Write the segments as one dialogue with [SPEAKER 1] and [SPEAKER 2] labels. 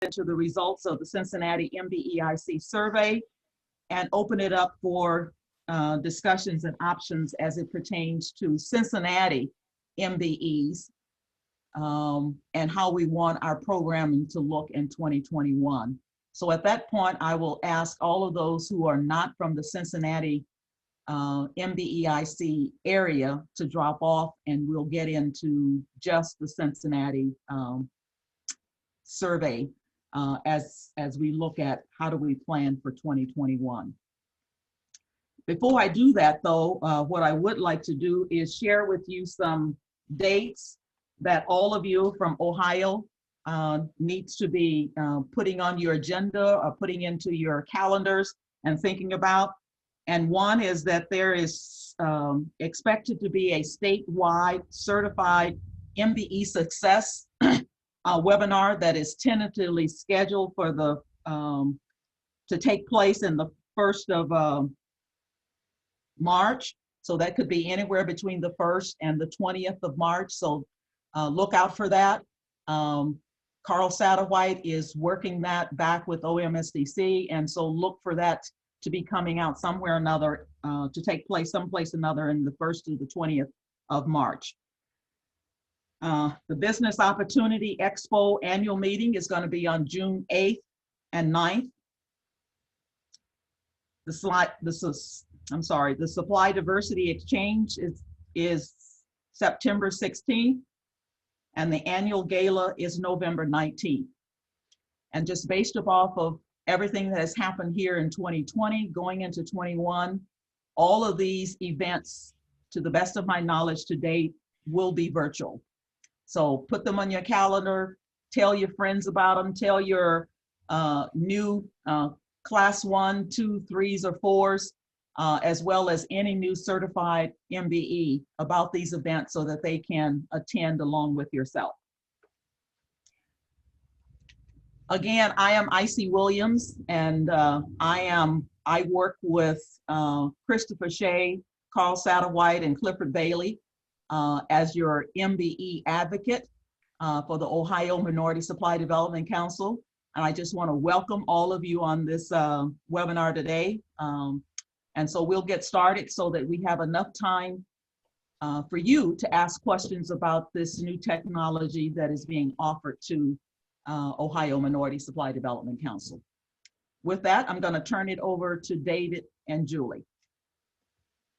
[SPEAKER 1] into the results of the Cincinnati MBEIC survey and open it up for discussions and options as it pertains to Cincinnati MBEs and how we want our programming to look in 2021. So at that point, I will ask all of those who are not from the Cincinnati MBEIC area to drop off, and we'll get into just the Cincinnati survey as we look at how do we plan for 2021. Before I do that though, what I would like to do is share with you some dates that all of you from Ohio needs to be putting on your agenda or putting into your calendars and thinking about. And one is that there is expected to be a statewide certified MBE success webinar that is tentatively scheduled for the to take place in the 1st of March. So that could be anywhere between the 1st and the 20th of March. So look out for that. Carl Satterwhite is working that back with OMSDC, and so look for that to be coming out somewhere or another, to take place someplace or another in the 1st to the 20th of March. The Business Opportunity Expo annual meeting is going to be on June 8th and 9th. The Supply Diversity Exchange is September 16th, and the annual gala is November 19th. And just based off of everything that has happened here in 2020, going into 21, all of these events, to the best of my knowledge to date, will be virtual. So put them on your calendar, tell your friends about them, tell your new class 1, 2, 3s, or 4s, as well as any new certified MBE about these events so that they can attend along with yourself. Again, I am Icy Williams, and I work with Christopher Shea, Carl Satterwhite, and Clifford Bailey as your MBE advocate for the Ohio Minority Supply Development Council. And I just want to welcome all of you on this webinar today. And so we'll get started so that we have enough time for you to ask questions about this new technology that is being offered to Ohio Minority Supply Development Council. With that, I'm going to turn it over to David and Julie.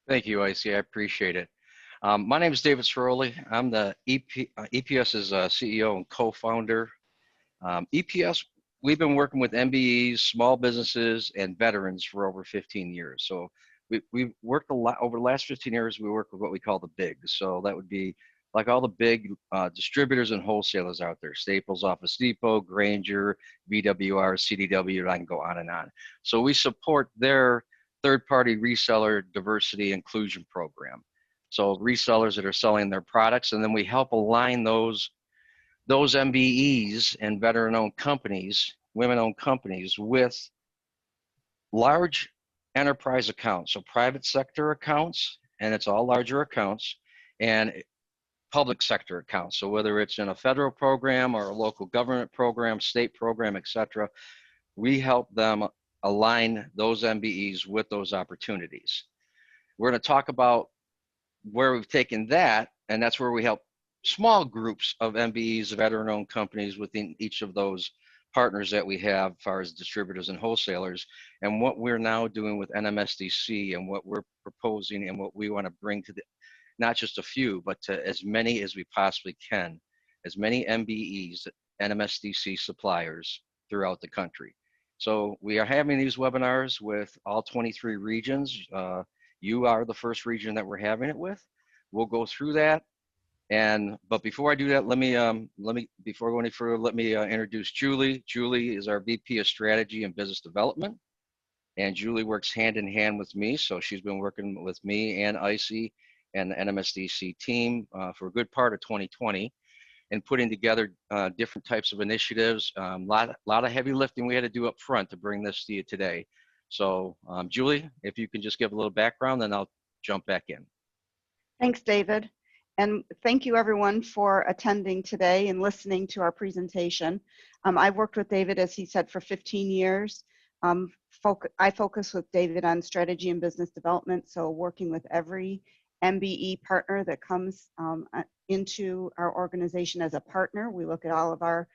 [SPEAKER 2] Thank you, Icy. I appreciate it. My name is David Saroli. I'm the EPS's CEO and co-founder. EPS, we've been working with MBEs, small businesses, and veterans for over 15 years. So we've worked a lot over the last 15 years. We work with what we call the bigs. So that would be like all the big distributors and wholesalers out there: Staples, Office Depot, Grainger, VWR, CDW, and I can go on and on. So we support their third-party reseller diversity inclusion program. So resellers that are selling their products, and then we help align those MBEs and veteran-owned companies, women-owned companies, with large enterprise accounts, so private sector accounts, and it's all larger accounts, and public sector accounts. So whether it's in a federal program or a local government program, state program, etc., we help them align those MBEs with those opportunities. We're going to talk about where we've taken that, and that's where we help small groups of MBEs, veteran-owned companies within each of those partners that we have as far as distributors and wholesalers, and what we're now doing with MSDC and what we're proposing and what we want to bring to the, not just a few, but to as many as we possibly can, as many MBEs and MSDC suppliers throughout the country. So we are having these webinars with all 23 regions. You are the first region that we're having it with. We'll go through that. But before I do that, before I go any further, let me introduce Julie. Julie is our VP of Strategy and Business Development. And Julie works hand in hand with me. So she's been working with me and Icy and the NMSDC team for a good part of 2020 and putting together different types of initiatives. Lot of heavy lifting we had to do up front to bring this to you today. So Julie, if you can just give a little background, then I'll jump back in.
[SPEAKER 3] Thanks, David. And thank you everyone for attending today and listening to our presentation. I've worked with David, as he said, for 15 years. I focus with David on strategy and business development, so working with every MBE partner that comes into our organization as a partner. We look at all of our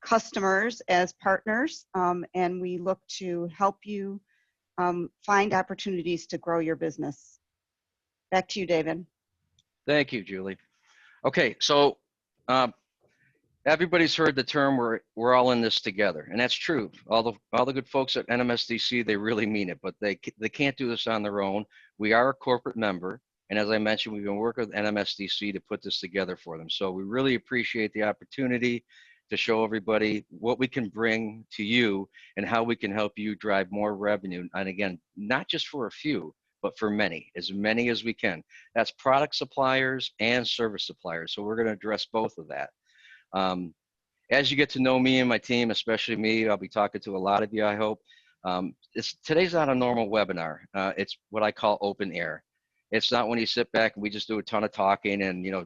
[SPEAKER 3] customers as partners, and we look to help you find opportunities to grow your business. Back to you, David.
[SPEAKER 2] Thank you, Julie. Okay, so everybody's heard the term we're all in this together, and that's true. All the good folks at MSDC, they really mean it, but they can't do this on their own. We are a corporate member, and as I mentioned, we've been working with MSDC to put this together for them. So we really appreciate the opportunity to show everybody what we can bring to you and how we can help you drive more revenue. And again, not just for a few, but for many as we can. That's product suppliers and service suppliers. So we're going to address both of that. As you get to know me and my team, especially me, I'll be talking to a lot of you, I hope. Today's not a normal webinar. It's what I call open air. It's not when you sit back and we just do a ton of talking and, you know,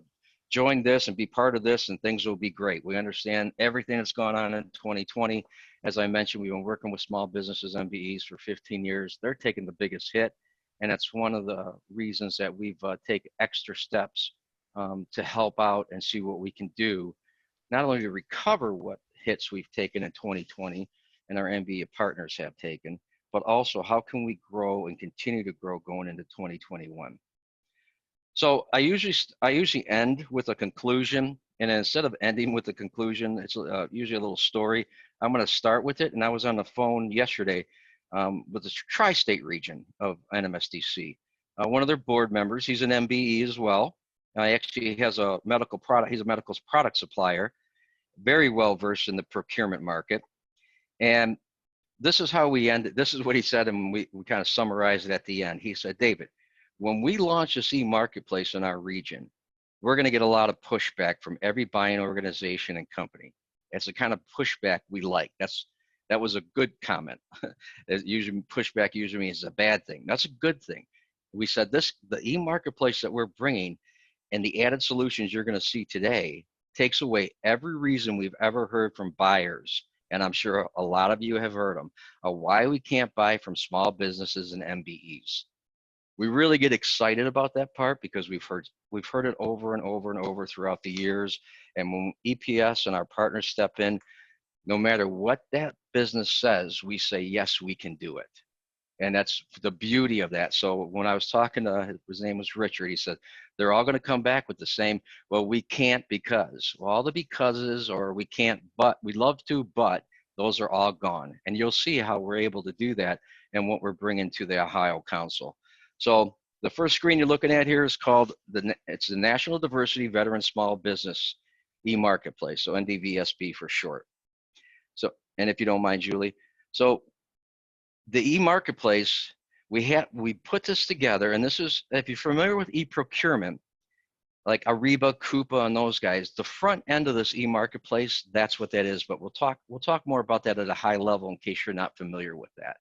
[SPEAKER 2] join this and be part of this and things will be great. We understand everything that's gone on in 2020. As I mentioned, we've been working with small businesses, MBEs, for 15 years. They're taking the biggest hit. And that's one of the reasons that we've taken extra steps to help out and see what we can do, not only to recover what hits we've taken in 2020 and our MBE partners have taken, but also how can we grow and continue to grow going into 2021. So I usually end with a conclusion, and instead of ending with a conclusion, it's usually a little story. I'm going to start with it, and I was on the phone yesterday with the tri-state region of MSDC. One of their board members, he's an MBE as well. Actually has a medical product, he's a medical product supplier, very well versed in the procurement market. And this is how we ended, this is what he said, and we kind of summarized it at the end. He said, David, when we launch this e-marketplace in our region, we're going to get a lot of pushback from every buying organization and company. It's the kind of pushback we like. That was a good comment. Usually pushback usually means a bad thing. That's a good thing. We said the e-marketplace that we're bringing and the added solutions you're going to see today takes away every reason we've ever heard from buyers, and I'm sure a lot of you have heard them, of why we can't buy from small businesses and MBEs. We really get excited about that part because we've heard it over and over and over throughout the years. And when EPS and our partners step in, no matter what that business says, we say, yes, we can do it. And that's the beauty of that. So when I was talking to, his name was Richard, he said, they're all going to come back with the same, well, we can't because. Well, all the becauses, or we can't, but we love to, but those are all gone. And you'll see how we're able to do that and what we're bringing to the Ohio Council. So the first screen you're looking at here is called, it's the National Diversity Veteran Small Business e-Marketplace, so NDVSB for short. So, and if you don't mind, Julie, so the e-Marketplace, we put this together, and this is, if you're familiar with eProcurement, like Ariba, Coupa, and those guys, the front end of this e-Marketplace, that's what that is. But we'll talk more about that at a high level in case you're not familiar with that.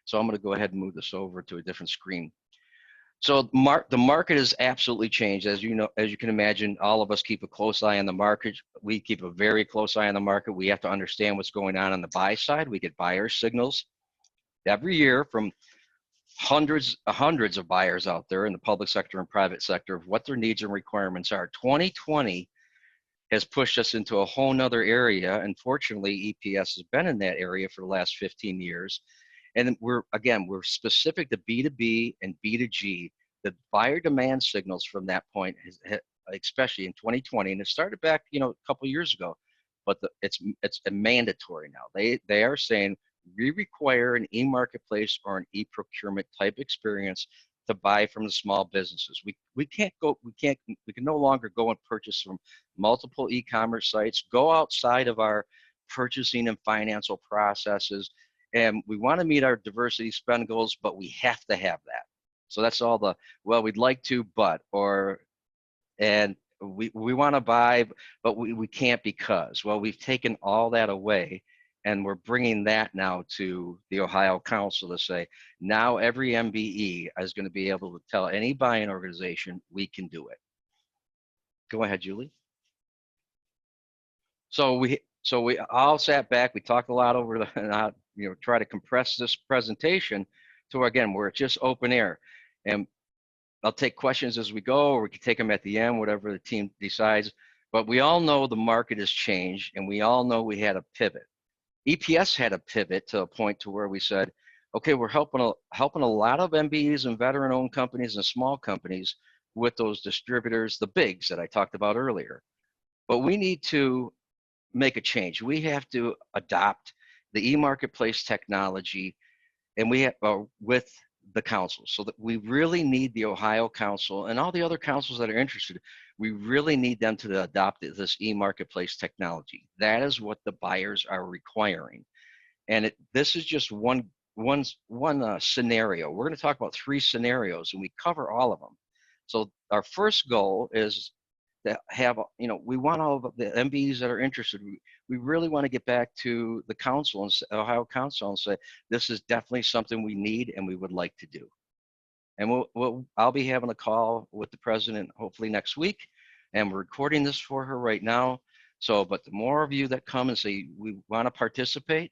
[SPEAKER 2] So I'm going to go ahead and move this over to a different screen. So the market has absolutely changed. As you know, as you can imagine, all of us keep a close eye on the market. We keep a very close eye on the market. We have to understand what's going on the buy side. We get buyer signals every year from hundreds of buyers out there in the public sector and private sector of what their needs and requirements are. 2020 has pushed us into a whole nother area. Unfortunately, EPS has been in that area for the last 15 years. And we're specific to B2B and B2G. The buyer demand signals from that point, especially in 2020, and it started back, a couple of years ago, but it's mandatory now. They are saying we require an e-marketplace or an e-procurement type experience to buy from the small businesses. We can no longer go and purchase from multiple e-commerce sites, go outside of our purchasing and financial processes. And we want to meet our diversity spend goals, but we have to have that. So that's all the, well, we'd like to, but, and we want to buy, but we can't because. Well, we've taken all that away, and we're bringing that now to the Ohio Council to say, now every MBE is going to be able to tell any buying organization, we can do it. Go ahead, Julie. So we all sat back. We talked a lot over the, and try to compress this presentation to, again, where it's just open air. And I'll take questions as we go, or we can take them at the end, whatever the team decides. But we all know the market has changed, and we all know we had a pivot. EPS had a pivot to a point to where we said, okay, we're helping a lot of MBEs and veteran-owned companies and small companies with those distributors, the bigs that I talked about earlier. But we need to make a change. We have to adopt the e-marketplace technology, and we have with the council. So that we really need the Ohio Council and all the other councils that are interested. We really need them to adopt this e-marketplace technology. That is what the buyers are requiring. And this is just one scenario. We're going to talk about 3 scenarios, and we cover all of them. So our first goal is to have, we want all of the MBEs that are interested. We really want to get back to the council and Ohio Council and say, this is definitely something we need and we would like to do. And I'll be having a call with the president hopefully next week, and we're recording this for her right now. So, but the more of you that come and say we want to participate,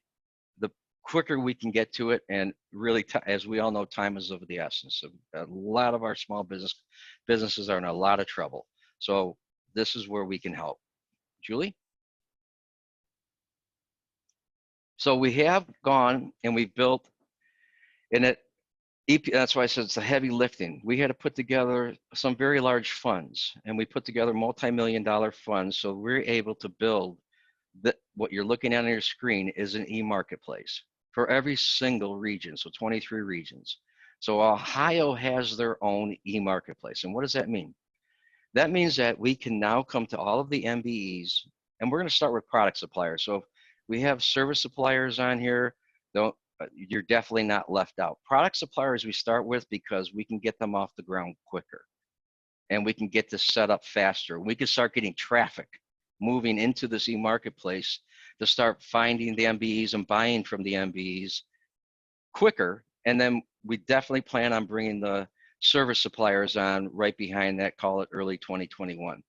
[SPEAKER 2] the quicker we can get to it. And really, as we all know, time is of the essence. So a lot of our small businesses are in a lot of trouble. So this is where we can help. Julie? So we have gone and we've built, and that's why I said it's a heavy lifting. We had to put together some very large funds, and we put together multi-million-dollar funds. So we're able to build what you're looking at on your screen is an e-marketplace for every single region. So 23 regions. So Ohio has their own e-marketplace. And what does that mean? That means that we can now come to all of the MBEs, and we're going to start with product suppliers. So if we have service suppliers on here, you're definitely not left out. Product suppliers we start with because we can get them off the ground quicker, and we can get this set up faster. We can start getting traffic moving into this e-marketplace to start finding the MBEs and buying from the MBEs quicker. And then we definitely plan on bringing the service suppliers on right behind that, call it early 2021.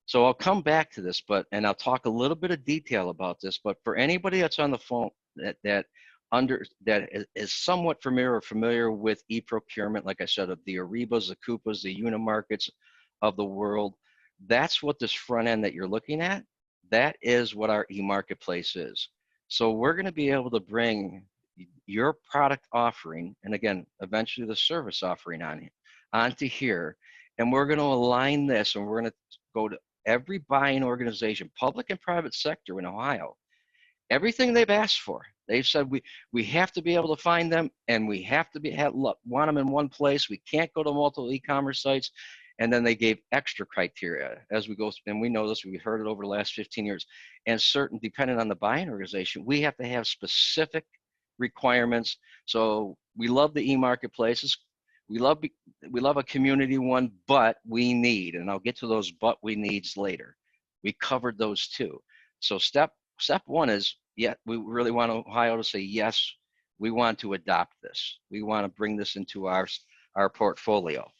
[SPEAKER 2] So I'll come back to this, and I'll talk a little bit of detail about this, but for anybody that's on the phone that is somewhat familiar with eProcurement, like I said, of the Arebas, the Coupas, the Unimarkets of the world, that's what this front end that you're looking at, that is what our e-marketplace is. So we're going to be able to bring your product offering, and again, eventually the service offering onto here, and we're going to align this, and we're going to go to every buying organization, public and private sector in Ohio, everything they've asked for. They've said we have to be able to find them, and we have to want them in one place. We can't go to multiple e-commerce sites. And then they gave extra criteria as we go, and we know this, we've heard it over the last 15 years, and certain, depending on the buying organization, we have to have specific requirements. So we love the e-marketplaces. We love a community one, but we need, and I'll get to those but we needs later. We covered those too. So step one is, yeah, we really want Ohio to say, yes, we want to adopt this. We want to bring this into our portfolio.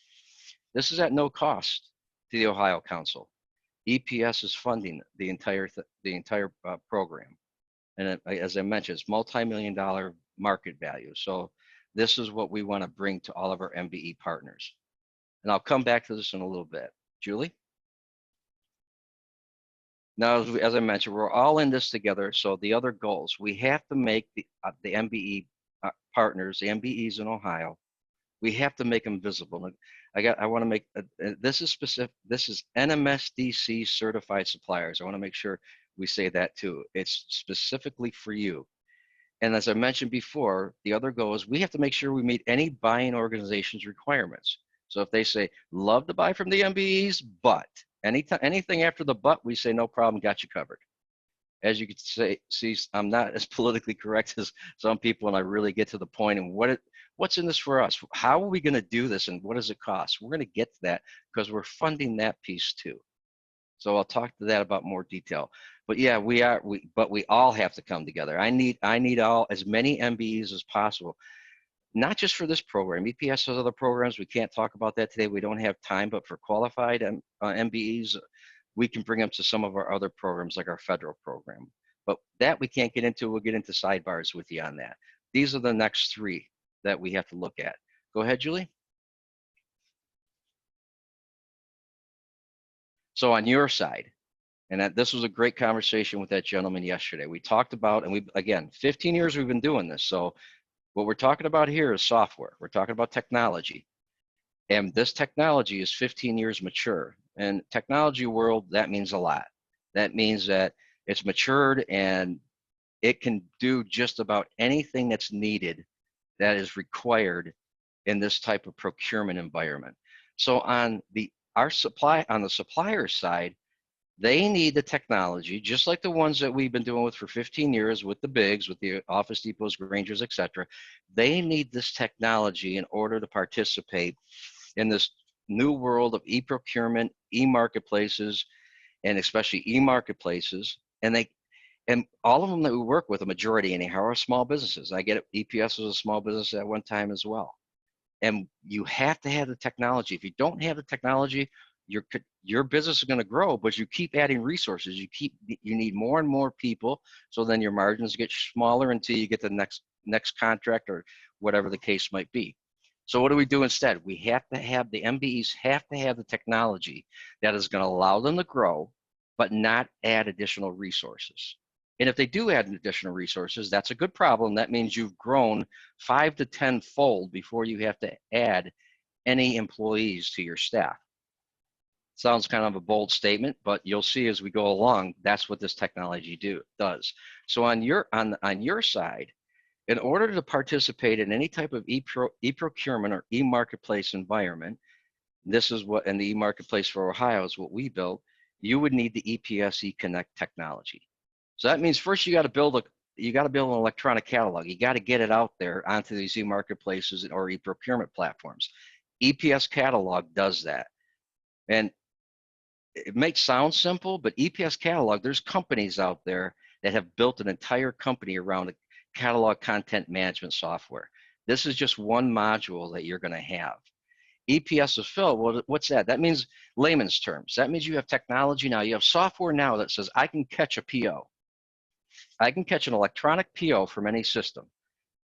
[SPEAKER 2] This is at no cost to the Ohio Council. EPS is funding the entire program. And as I mentioned, it's multi-million-dollar market value. So this is what we want to bring to all of our MBE partners. And I'll come back to this in a little bit. Julie? Now, as I mentioned, we're all in this together. So the other goals, we have to make the MBE partners, the MBEs in Ohio, we have to make them visible. I want to make, this is specific, this is MSDC certified suppliers. I want to make sure we say that too. It's specifically for you. And as I mentioned before, the other goal is we have to make sure we meet any buying organization's requirements. So if they say, love to buy from the MBEs, but anything after the but, we say, no problem, got you covered. As you can see, I'm not as politically correct as some people, and I really get to the point and what's in this for us? How are we going to do this, and what does it cost? We're going to get to that because we're funding that piece too. So I'll talk to that about more detail. But yeah, we all have to come together. I need as many MBEs as possible. not just for this program. EPS has other programs. We can't talk about that today. We don't have time, but for qualified MBEs, we can bring them to some of our other programs like our federal program. But that we can't get into. We'll get into sidebars with you on that. These are the next three that we have to look at. Go ahead, Julie. So on your side, and this was a great conversation with that gentleman yesterday. We talked about, and again, 15 years we've been doing this. So what we're talking about here is software. We're talking about technology. And this technology is 15 years mature. And technology world, that means a lot. That means that it's matured and it can do just about anything that's needed that is required in this type of procurement environment. So on the supplier side, they need the technology, just like the ones that we've been doing with for 15 years with the bigs, with the Office Depots, Grangers, etc. They need this technology in order to participate in this new world of e-procurement, e-marketplaces, and especially e-marketplaces. And all of them that we work with, a majority anyhow, are small businesses. I get it. EPS was a small business at one time as well. And you have to have the technology. If you don't have the technology, your business is going to grow, but you keep adding resources. You need more and more people, so then your margins get smaller until you get the next contract or whatever the case might be. So what do we do instead? We have to have the MBEs have to have the technology that is going to allow them to grow, but not add additional resources. And if they do add additional resources, that's a good problem. That means you've grown 5 to 10-fold before you have to add any employees to your staff. Sounds kind of a bold statement, but you'll see as we go along, that's what this technology does. So on your side, in order to participate in any type of e-procurement or e-marketplace environment, this is what, and the e-marketplace for Ohio is what we built, you would need the EPS eConnect technology. So that means first you got to build an electronic catalog. You got to get it out there onto these e-marketplaces or e-procurement platforms. EPS catalog does that. And it may sound simple, but EPS catalog, there's companies out there that have built an entire company around a catalog content management software. This is just one module that you're going to have. EPS fulfill, well, what's that? That means layman's terms. That means you have technology now. You have software now that says, I can catch a PO. I can catch an electronic PO from any system.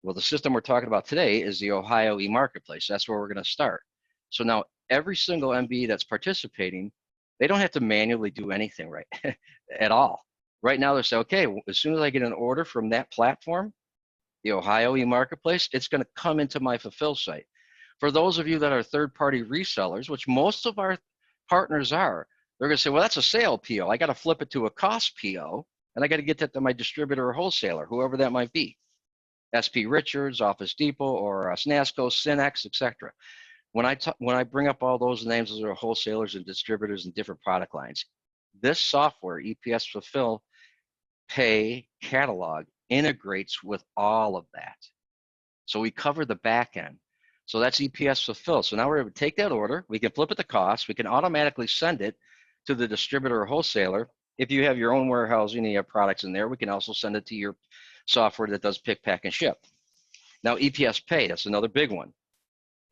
[SPEAKER 2] Well, the system we're talking about today is the Ohio e-marketplace. That's where we're going to start. So now every single MBE that's participating, they don't have to manually do anything right at all. Right now, they say, okay, as soon as I get an order from that platform, the Ohio e-marketplace, it's going to come into my fulfill site. For those of you that are third-party resellers, which most of our partners are, they're going to say, well, that's a sale PO. I got to flip it to a cost PO, and I got to get that to my distributor or wholesaler, whoever that might be. SP Richards, Office Depot, or SNASCO, Cinex, etc. When I bring up all those names, those are wholesalers and distributors in different product lines. This software, EPS Fulfill, Pay, Catalog, integrates with all of that. So we cover the back end. So that's EPS Fulfill. So now we're able to take that order, we can flip it to cost, we can automatically send it to the distributor or wholesaler. If you have your own warehousing and you have products in there, we can also send it to your software that does pick, pack, and ship. Now EPS Pay, that's another big one.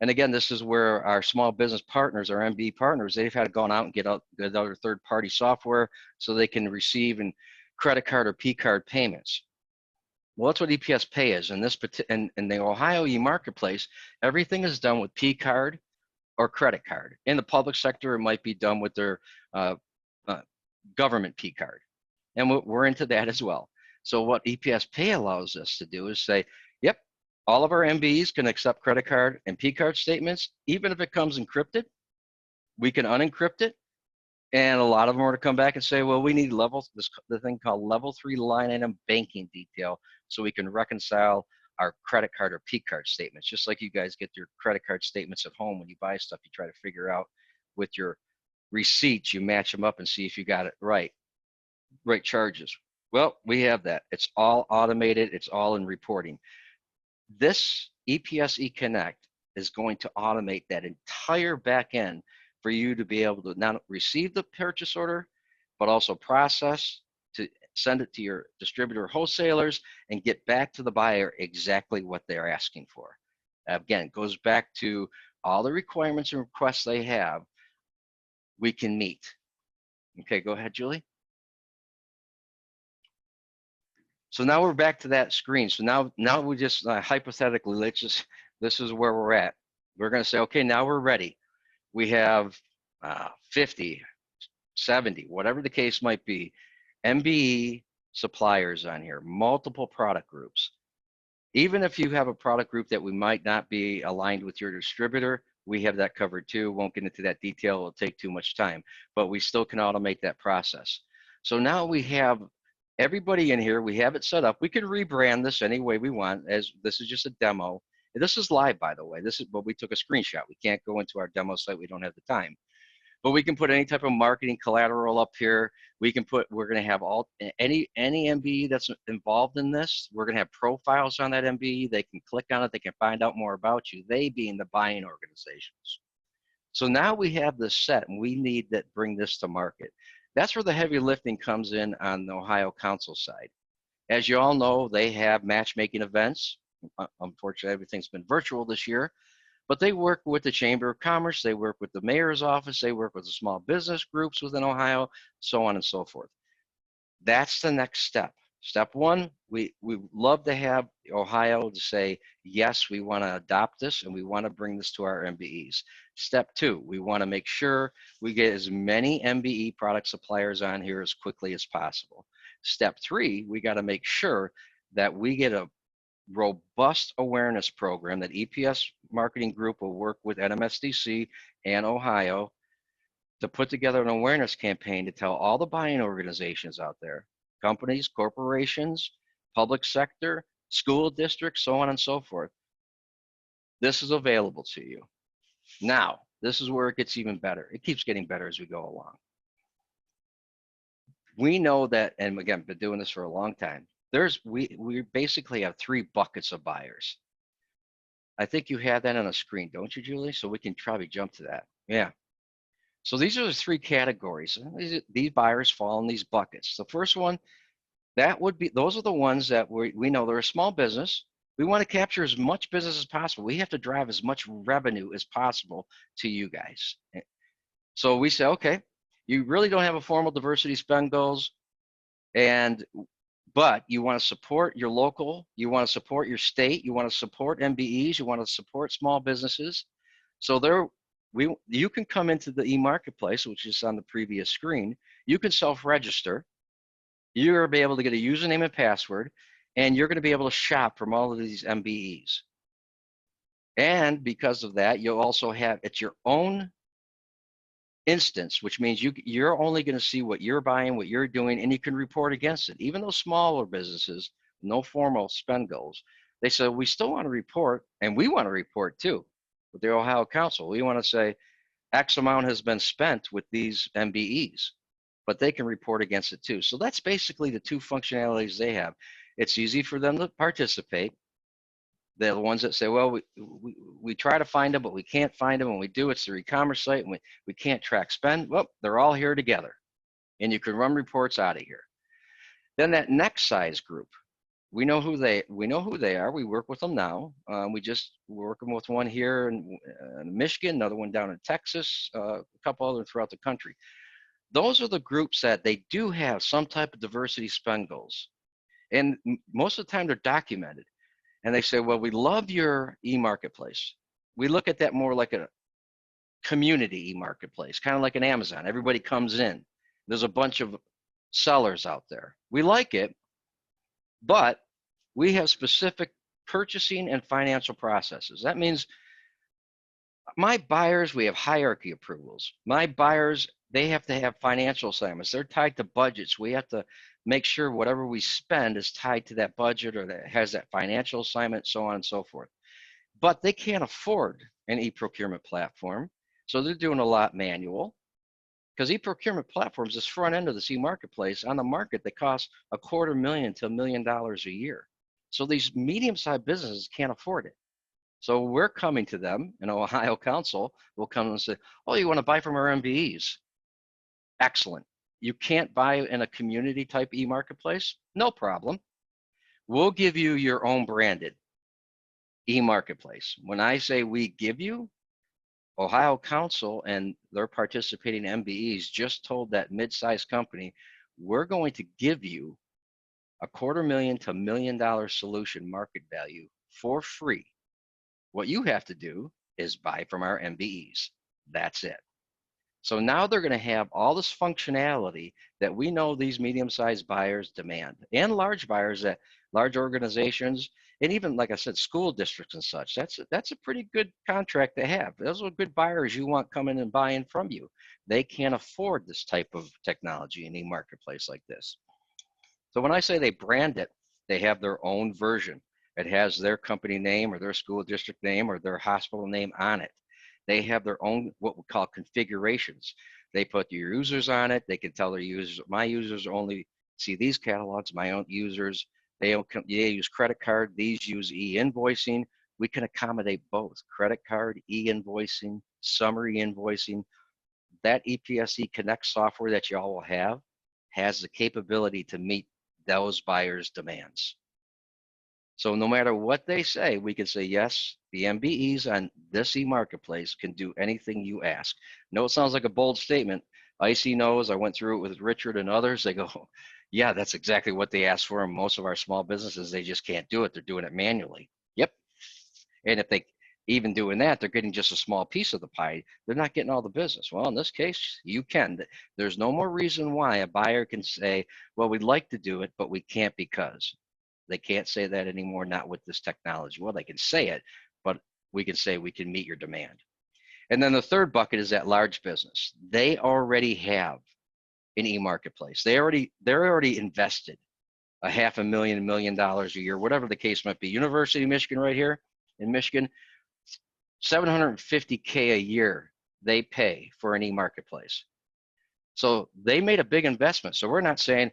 [SPEAKER 2] And again, this is where our small business partners, our MB partners, they've had to go out and get other third-party software so they can receive in credit card or P-card payments. Well, that's what EPS Pay is. In the Ohio e-marketplace, everything is done with P-card or credit card. In the public sector, it might be done with their government P-card. And we're into that as well. So what EPS Pay allows us to do is say, yep, all of our MBEs can accept credit card and P-card statements, even if it comes encrypted. We can unencrypt it. And a lot of them are to come back and say, well, we need the thing called level 3 line item banking detail so we can reconcile our credit card or P-card statements. Just like you guys get your credit card statements at home when you buy stuff, you try to figure out with your receipts, you match them up and see if you got it right charges. Well, we have that. It's all automated. It's all in reporting. This EPS eConnect is going to automate that entire back end for you to be able to not receive the purchase order, but also process to send it to your distributor wholesalers and get back to the buyer exactly what they're asking for. Again, it goes back to all the requirements and requests they have, we can meet. Okay, go ahead, Julie. So now we're back to that screen. So now we just hypothetically, this is where we're at. We're going to say, okay, now we're ready. We have 50, 70, whatever the case might be, MBE suppliers on here, multiple product groups. Even if you have a product group that we might not be aligned with your distributor, we have that covered too. Won't get into that detail, it'll take too much time, but we still can automate that process. So now we have everybody in here, we have it set up. We can rebrand this any way we want, as this is just a demo. This is live, by the way. This is, but we took a screenshot. We can't go into our demo site, we don't have the time. But we can put any type of marketing collateral up here. We can put, we're gonna have any MBE that's involved in this, we're gonna have profiles on that MBE. They can click on it, they can find out more about you, they being the buying organizations. So now we have this set and we need to bring this to market. That's where the heavy lifting comes in on the Ohio Council side. As you all know, they have matchmaking events. Unfortunately, everything's been virtual this year. But they work with the Chamber of Commerce, they work with the mayor's office, they work with the small business groups within Ohio, so on and so forth. That's the next step. Step one, we love to have Ohio to say, yes, we want to adopt this and we want to bring this to our MBEs. Step two, we want to make sure we get as many MBE product suppliers on here as quickly as possible. Step three, we got to make sure that we get a robust awareness program that EPS Marketing Group will work with MSDC and Ohio to put together an awareness campaign to tell all the buying organizations out there, companies, corporations, public sector, school districts, so on and so forth. This is available to you. Now, this is where it gets even better. It keeps getting better as we go along. We know that, and again, been doing this for a long time, we basically have three buckets of buyers. I think you have that on a screen, don't you, Julie? So we can probably jump to that. Yeah. So these are the three categories. These buyers fall in these buckets. The first one, that would be, those are the ones that we know they're a small business. We want to capture as much business as possible. We have to drive as much revenue as possible to you guys. So we say, okay, you really don't have a formal diversity spend goals, but you want to support your local, you want to support your state, you want to support MBEs, you want to support small businesses. So you can come into the e-marketplace, which is on the previous screen. You can self-register. You're going to be able to get a username and password, and you're going to be able to shop from all of these MBEs. And because of that, you'll also have, it's your own instance, which means you're only going to see what you're buying, what you're doing, and you can report against it. Even those smaller businesses, no formal spend goals, they say, we still want to report, and we want to report too with the Ohio Council. We want to say X amount has been spent with these MBEs, but they can report against it too. So that's basically the two functionalities they have. It's easy for them to participate. They're the ones that say, well, we try to find them, but we can't find them. When we do, it's their e-commerce site, and we can't track spend. Well, they're all here together, and you can run reports out of here. Then that next size group, we know who they are. We work with them now. We're working with one here in Michigan, another one down in Texas, a couple other throughout the country. Those are the groups that they do have some type of diversity spend goals, and most of the time they're documented. And they say, well, we love your e-marketplace. We look at that more like a community e-marketplace, kind of like an Amazon. Everybody comes in. There's a bunch of sellers out there. We like it, but we have specific purchasing and financial processes. That means my buyers, we have hierarchy approvals. My buyers, they have to have financial assignments. They're tied to budgets. We have to make sure whatever we spend is tied to that budget or that has that financial assignment, so on and so forth. But they can't afford an eProcurement platform, so they're doing a lot manual, because eProcurement platforms is front end of the e-marketplace on the market that costs $250,000 to $1 million a year. So these medium-sized businesses can't afford it. So we're coming to them, and Ohio Council will come and say, oh, you want to buy from our MBEs? Excellent. You can't buy in a community type e-marketplace? No problem. We'll give you your own branded. e-marketplace. When I say we give you, Ohio Council and their participating MBEs just told that mid-sized company, we're going to give you $250,000 to $1 million solution market value for free. What you have to do is buy from our MBEs. That's it. So now they're going to have all this functionality that we know these medium-sized buyers demand, and large buyers, that large organizations, and even, like I said, school districts and such. That's a pretty good contract to have. Those are good buyers you want coming and buying from you. They can't afford this type of technology in a marketplace like this. So when I say they brand it, they have their own version. It has their company name or their school district name or their hospital name on it. They have their own, what we call, configurations. They put your users on it. They can tell their users, my users only see these catalogs, my own users, they use credit card, these use e-invoicing. We can accommodate both credit card, e-invoicing, summary invoicing. That ePSC Connect software that you all will have has the capability to meet those buyers' demands. So no matter what they say, we can say, yes, the MBEs on this e-marketplace can do anything you ask. No, it sounds like a bold statement. IC knows, I went through it with Richard and others. They go, yeah, that's exactly what they asked for. And most of our small businesses, they just can't do it. They're doing it manually. Yep. And if they even doing that, they're getting just a small piece of the pie. They're not getting all the business. Well, in this case, you can. There's no more reason why a buyer can say, well, we'd like to do it, but we can't because. They can't say that anymore, not with this technology. Well, they can say it, but we can say we can meet your demand. And then the third bucket is that large business. They already have an e-marketplace. They're already invested $500,000, $1 million a year, whatever the case might be. University of Michigan right here in Michigan, $750K a year they pay for an e-marketplace. So they made a big investment. So we're not saying,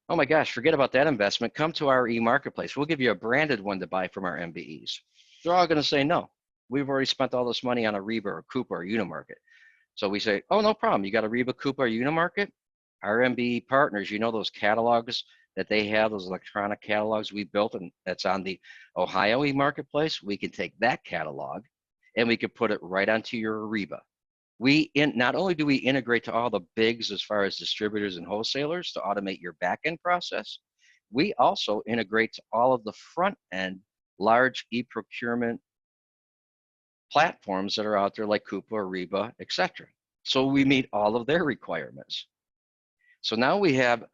[SPEAKER 2] oh my gosh, forget about that investment. Come to our e-marketplace. We'll give you a branded one to buy from our MBEs. They're all going to say, no, we've already spent all this money on Ariba or Coupa or Unimarket. So we say, oh, no problem. You got Ariba, Coupa, or Unimarket? Our MBE partners, you know those catalogs that they have, those electronic catalogs we built, and that's on the Ohio e-marketplace. We can take that catalog and we can put it right onto your Ariba. Not only do we integrate to all the bigs as far as distributors and wholesalers to automate your back-end process, we also integrate to all of the front-end large e-procurement platforms that are out there like Coupa, Ariba, etc. So we meet all of their requirements. So now we have,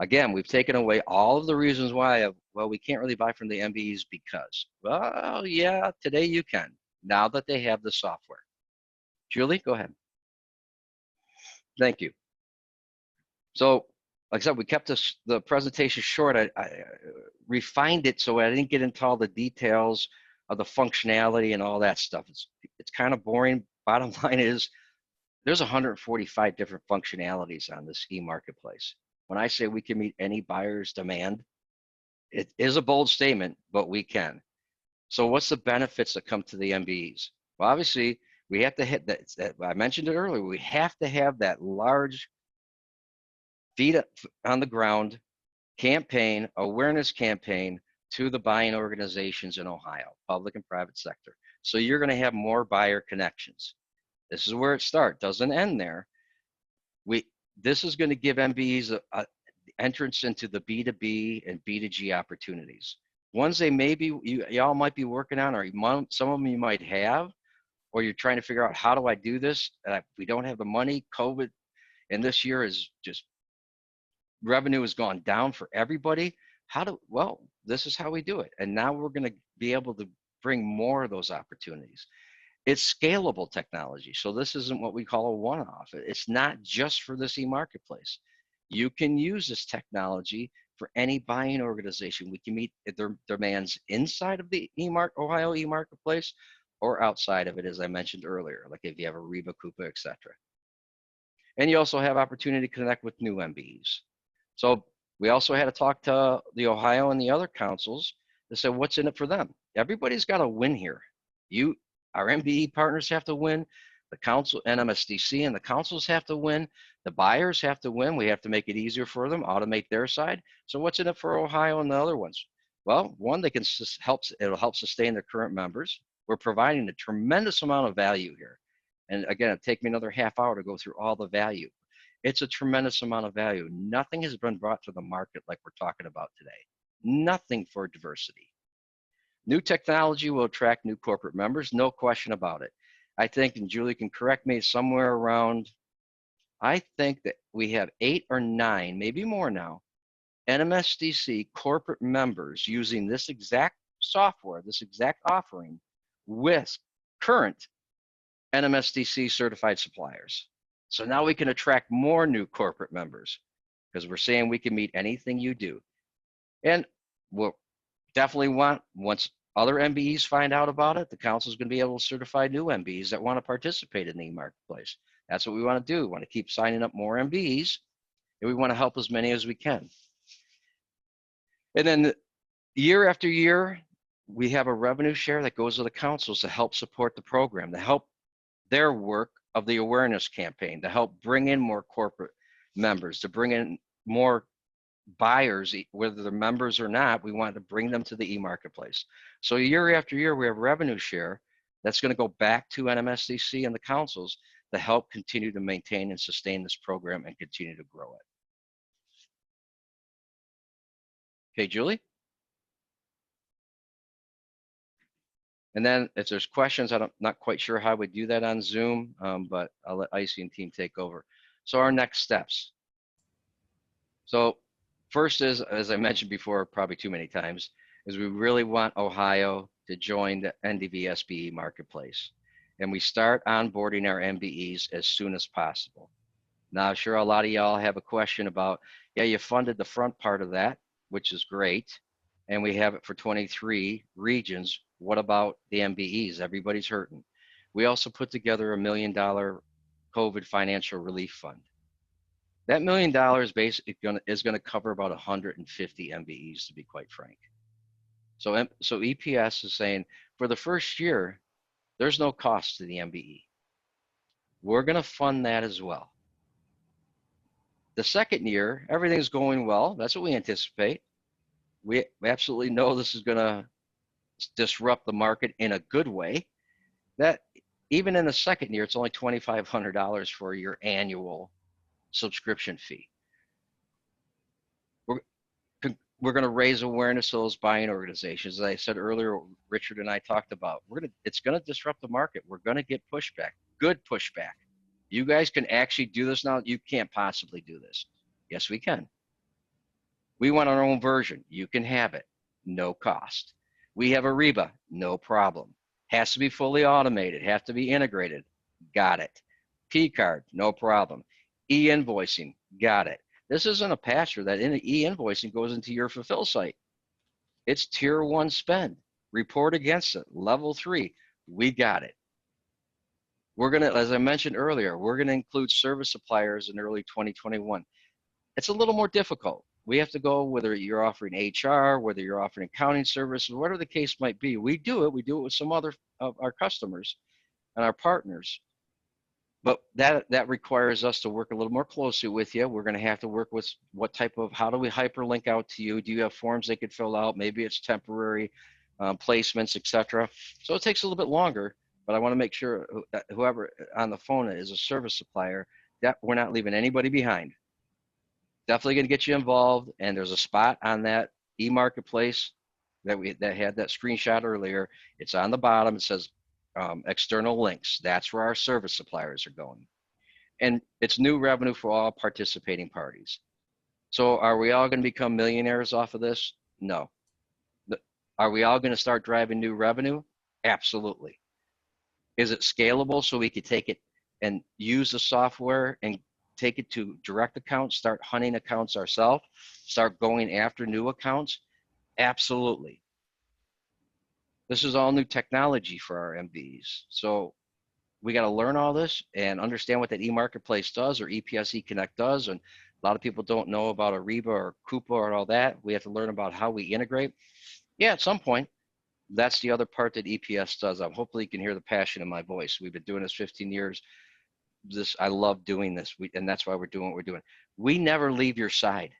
[SPEAKER 2] again, we've taken away all of the reasons why, well, we can't really buy from the MBEs because, well, yeah, today you can, now that they have the software. Julie, go ahead. Thank you. So, like I said, we kept the presentation short. I refined it so I didn't get into all the details of the functionality and all that stuff. It's kind of boring. Bottom line is there's 145 different functionalities on this e-marketplace. When I say we can meet any buyer's demand, it is a bold statement, but we can. So what's the benefits that come to the MBEs? Well, obviously, we have to hit that. I mentioned it earlier. We have to have that large feet on the ground campaign, awareness campaign to the buying organizations in Ohio, public and private sector. So you're going to have more buyer connections. This is where it starts. Doesn't end there. This is going to give MBEs a entrance into the B2B and B2G opportunities. Ones they maybe y'all might be working on, or some of them you might have, or you're trying to figure out, how do I do this? We don't have the money, COVID, and this year is just, revenue has gone down for everybody. Well, this is how we do it. And now we're going to be able to bring more of those opportunities. It's scalable technology. So this isn't what we call a one-off. It's not just for this e-marketplace. You can use this technology for any buying organization. We can meet their demands inside of the Ohio e-marketplace or outside of it, as I mentioned earlier, like if you have a Ariba, Coupa, etc. And you also have opportunity to connect with new MBEs. So we also had to talk to the Ohio and the other councils to say, what's in it for them? Everybody's got to win here. Our MBE partners have to win. The council, MSDC, and the councils have to win. The buyers have to win. We have to make it easier for them, automate their side. So what's in it for Ohio and the other ones? Well, one, they can it'll help sustain their current members. We're providing a tremendous amount of value here. And again, it'd take me another half hour to go through all the value. It's a tremendous amount of value. Nothing has been brought to the market like we're talking about today. Nothing for diversity. New technology will attract new corporate members, no question about it. I think, and Julie can correct me, somewhere around, I think that we have 8 or 9, maybe more now, MSDC corporate members using this exact software, this exact offering with current MSDC certified suppliers. So now we can attract more new corporate members because we're saying we can meet anything you do. And we'll definitely want, once other MBEs find out about it, the council is going to be able to certify new MBEs that want to participate in the marketplace. That's what we want to do. We want to keep signing up more MBEs, and we want to help as many as we can. And then year after year, we have a revenue share that goes to the councils to help support the program, to help their work of the awareness campaign, to help bring in more corporate members, to bring in more buyers, whether they're members or not. We want to bring them to the e-marketplace. So year after year, we have revenue share that's going to go back to MSDC and the councils to help continue to maintain and sustain this program and continue to grow it. Okay, Julie? And then if there's questions, I'm not quite sure how we do that on Zoom, but I'll let Icy and team take over. So our next steps. So first is, as I mentioned before, probably too many times, is we really want Ohio to join the NDV SBE marketplace. And we start onboarding our MBEs as soon as possible. Now, I'm sure a lot of y'all have a question about, yeah, you funded the front part of that, which is great. And we have it for 23 regions. What about the MBEs? Everybody's hurting. We also put together $1 million COVID financial relief fund. That $1 million basically is going to cover about 150 MBEs, to be quite frank. So EPS is saying for the first year, there's no cost to the MBE. We're going to fund that as well. The second year, everything's going well. That's what we anticipate. We absolutely know this is going to disrupt the market in a good way. That even in the second year, it's only $2,500 for your annual subscription fee. We're going to raise awareness of those buying organizations. As I said earlier, Richard and I talked about, it's going to disrupt the market. We're going to get pushback, good pushback. You guys can actually do this now. You can't possibly do this. Yes, we can. We want our own version. You can have it, no cost. We have Ariba, no problem. Has to be fully automated, have to be integrated. Got it. P-card, no problem. E-invoicing, got it. This isn't a pass-through that in e-invoicing goes into your fulfill site. It's tier 1 spend. Report against it, level 3. We got it. We're gonna, as I mentioned earlier, we're gonna include service suppliers in early 2021. It's a little more difficult. We have to go whether you're offering HR, whether you're offering accounting services, whatever the case might be. We do it with some other of our customers and our partners. But that requires us to work a little more closely with you. We're going to have to work with what type of, how do we hyperlink out to you? Do you have forms they could fill out? Maybe it's temporary placements, etc. So it takes a little bit longer, but I want to make sure whoever on the phone is a service supplier, that we're not leaving anybody behind. Definitely going to get you involved, and there's a spot on that e-marketplace that had that screenshot earlier. It's on the bottom. It says external links. That's where our service suppliers are going. And it's new revenue for all participating parties. So are we all going to become millionaires off of this? No. Are we all going to start driving new revenue? Absolutely. Is it scalable so we could take it and use the software and take it to direct accounts, start hunting accounts ourselves, start going after new accounts? Absolutely. This is all new technology for our MBEs. So we got to learn all this and understand what that e-marketplace does, or EPS Connect does. And a lot of people don't know about Ariba or Coupa or all that. We have to learn about how we integrate. Yeah, at some point, that's the other part that EPS does. Hopefully you can hear the passion in my voice. We've been doing this 15 years. I love doing this. And that's why we're doing what we're doing. We never leave your side.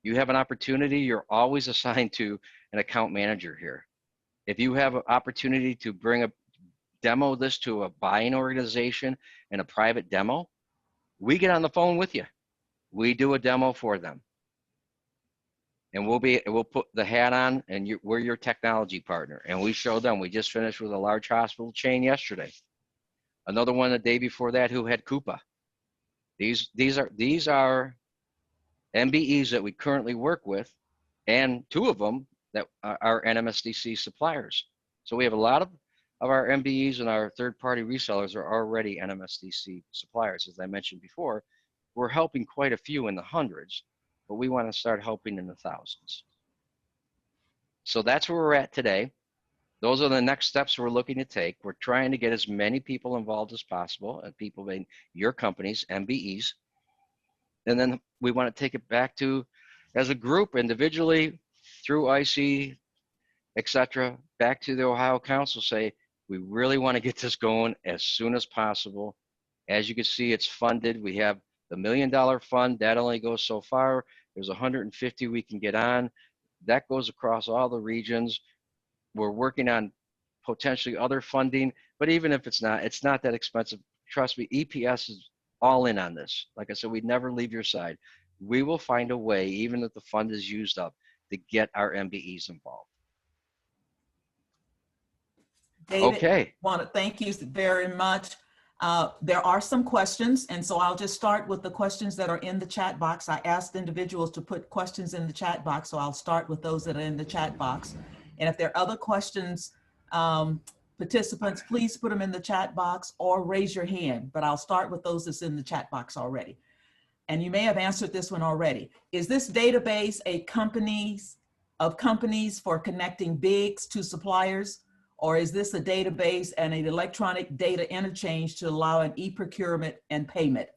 [SPEAKER 2] You have an opportunity, you're always assigned to an account manager here. If you have an opportunity to demo this to a buying organization in a private demo, we get on the phone with you. We do a demo for them. And we'll put the hat on, and we're your technology partner. And we show them. We just finished with a large hospital chain yesterday. Another one the day before that who had Coupa. These are MBEs that we currently work with, and 2 of them that are MSDC suppliers. So we have a lot of our MBEs and our third-party resellers are already MSDC suppliers. As I mentioned before, we're helping quite a few in the hundreds, but we want to start helping in the thousands. So that's where we're at today. Those are the next steps we're looking to take. We're trying to get as many people involved as possible, and people in your companies, MBEs. And then we want to take it back to, as a group, individually, through IC, etc., back to the Ohio Council, say, we really want to get this going as soon as possible. As you can see, it's funded. We have the $1 million fund. That only goes so far. There's 150 we can get on. That goes across all the regions. We're working on potentially other funding, but even if it's not that expensive. Trust me, EPS is all in on this. Like I said, we'd never leave your side. We will find a way, even if the fund is used up, to get our MBEs involved.
[SPEAKER 1] David,
[SPEAKER 2] okay.
[SPEAKER 1] I want to thank you very much. There are some questions, and so I'll just start with the questions that are in the chat box. I asked individuals to put questions in the chat box, so I'll start with those that are in the chat box. And if there are other questions, participants, please put them in the chat box or raise your hand, but I'll start with those that's in the chat box already. And you may have answered this one already. Is this database a companies for connecting bigs to suppliers? Or is this a database and an electronic data interchange to allow an eProcurement and payment?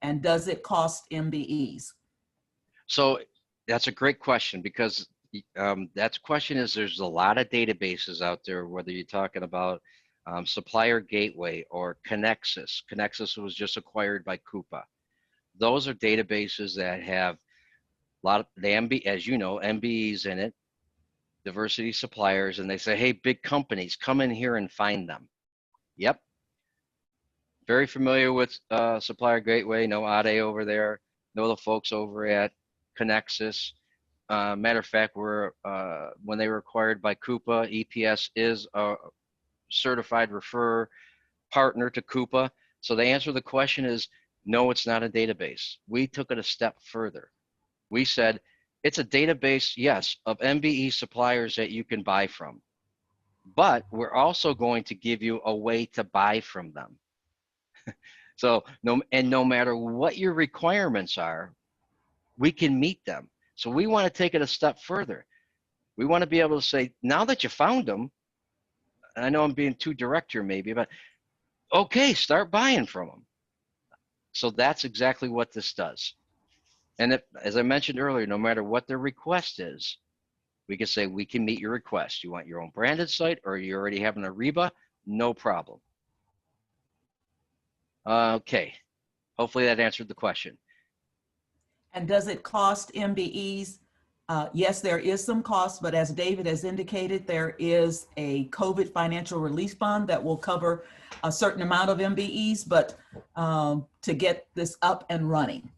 [SPEAKER 1] And does it cost MBEs?
[SPEAKER 2] So that's a great question, because that question is, there's a lot of databases out there, whether you're talking about Supplier Gateway or Connexus. Connexus was just acquired by Coupa. Those are databases that have a lot of the as you know, MBEs in it, diversity suppliers, and they say, hey, big companies, come in here and find them. Yep. Very familiar with Supplier Gateway, know Ade over there, know the folks over at Connexus. Matter of fact, when they were acquired by Coupa, EPS is a certified referrer partner to Coupa. So the answer to the question is, no, it's not a database. We took it a step further. We said, it's a database, yes, of MBE suppliers that you can buy from, but we're also going to give you a way to buy from them. So no matter what your requirements are, we can meet them. So we want to take it a step further. We want to be able to say, now that you found them, and I know I'm being too direct here maybe, but okay, start buying from them. So that's exactly what this does. And as I mentioned earlier, no matter what their request is, we can say, we can meet your request. You want your own branded site, or you already have an Ariba? No problem. Okay, hopefully that answered the question.
[SPEAKER 1] And does it cost MBEs? Yes, there is some cost, but as David has indicated, there is a COVID financial relief fund that will cover a certain amount of MBEs, but to get this up and running.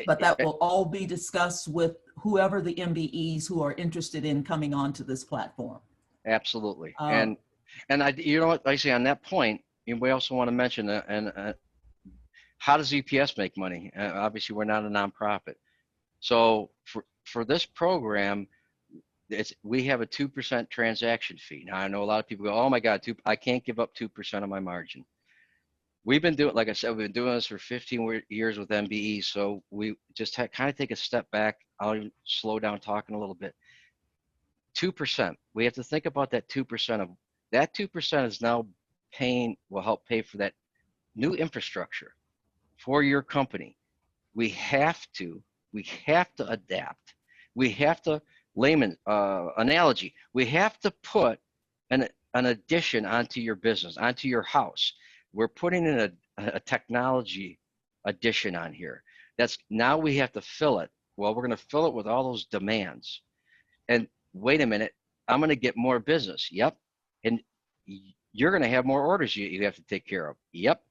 [SPEAKER 1] But that will all be discussed with whoever the MBEs who are interested in coming onto this platform.
[SPEAKER 2] Absolutely. And you know what, I say on that point, we also want to mention, how does EPS make money? Obviously, we're not a nonprofit. So for this program, we have a 2% transaction fee. Now, I know a lot of people go, oh my God, I can't give up 2% of my margin. We've been doing, like I said, we've been doing this for 15 years with MBE. So we just kind of take a step back. I'll slow down talking a little bit. 2%, we have to think about that 2% of that 2% is now will help pay for that new infrastructure for your company. We have to adapt. We have to, analogy, we have to put an addition onto your business, onto your house. We're putting in a technology addition on here. Now we have to fill it Well, we're going to fill it with all those demands. And wait a minute, I'm going to get more business. Yep. And you're going to have more orders you have to take care of. Yep.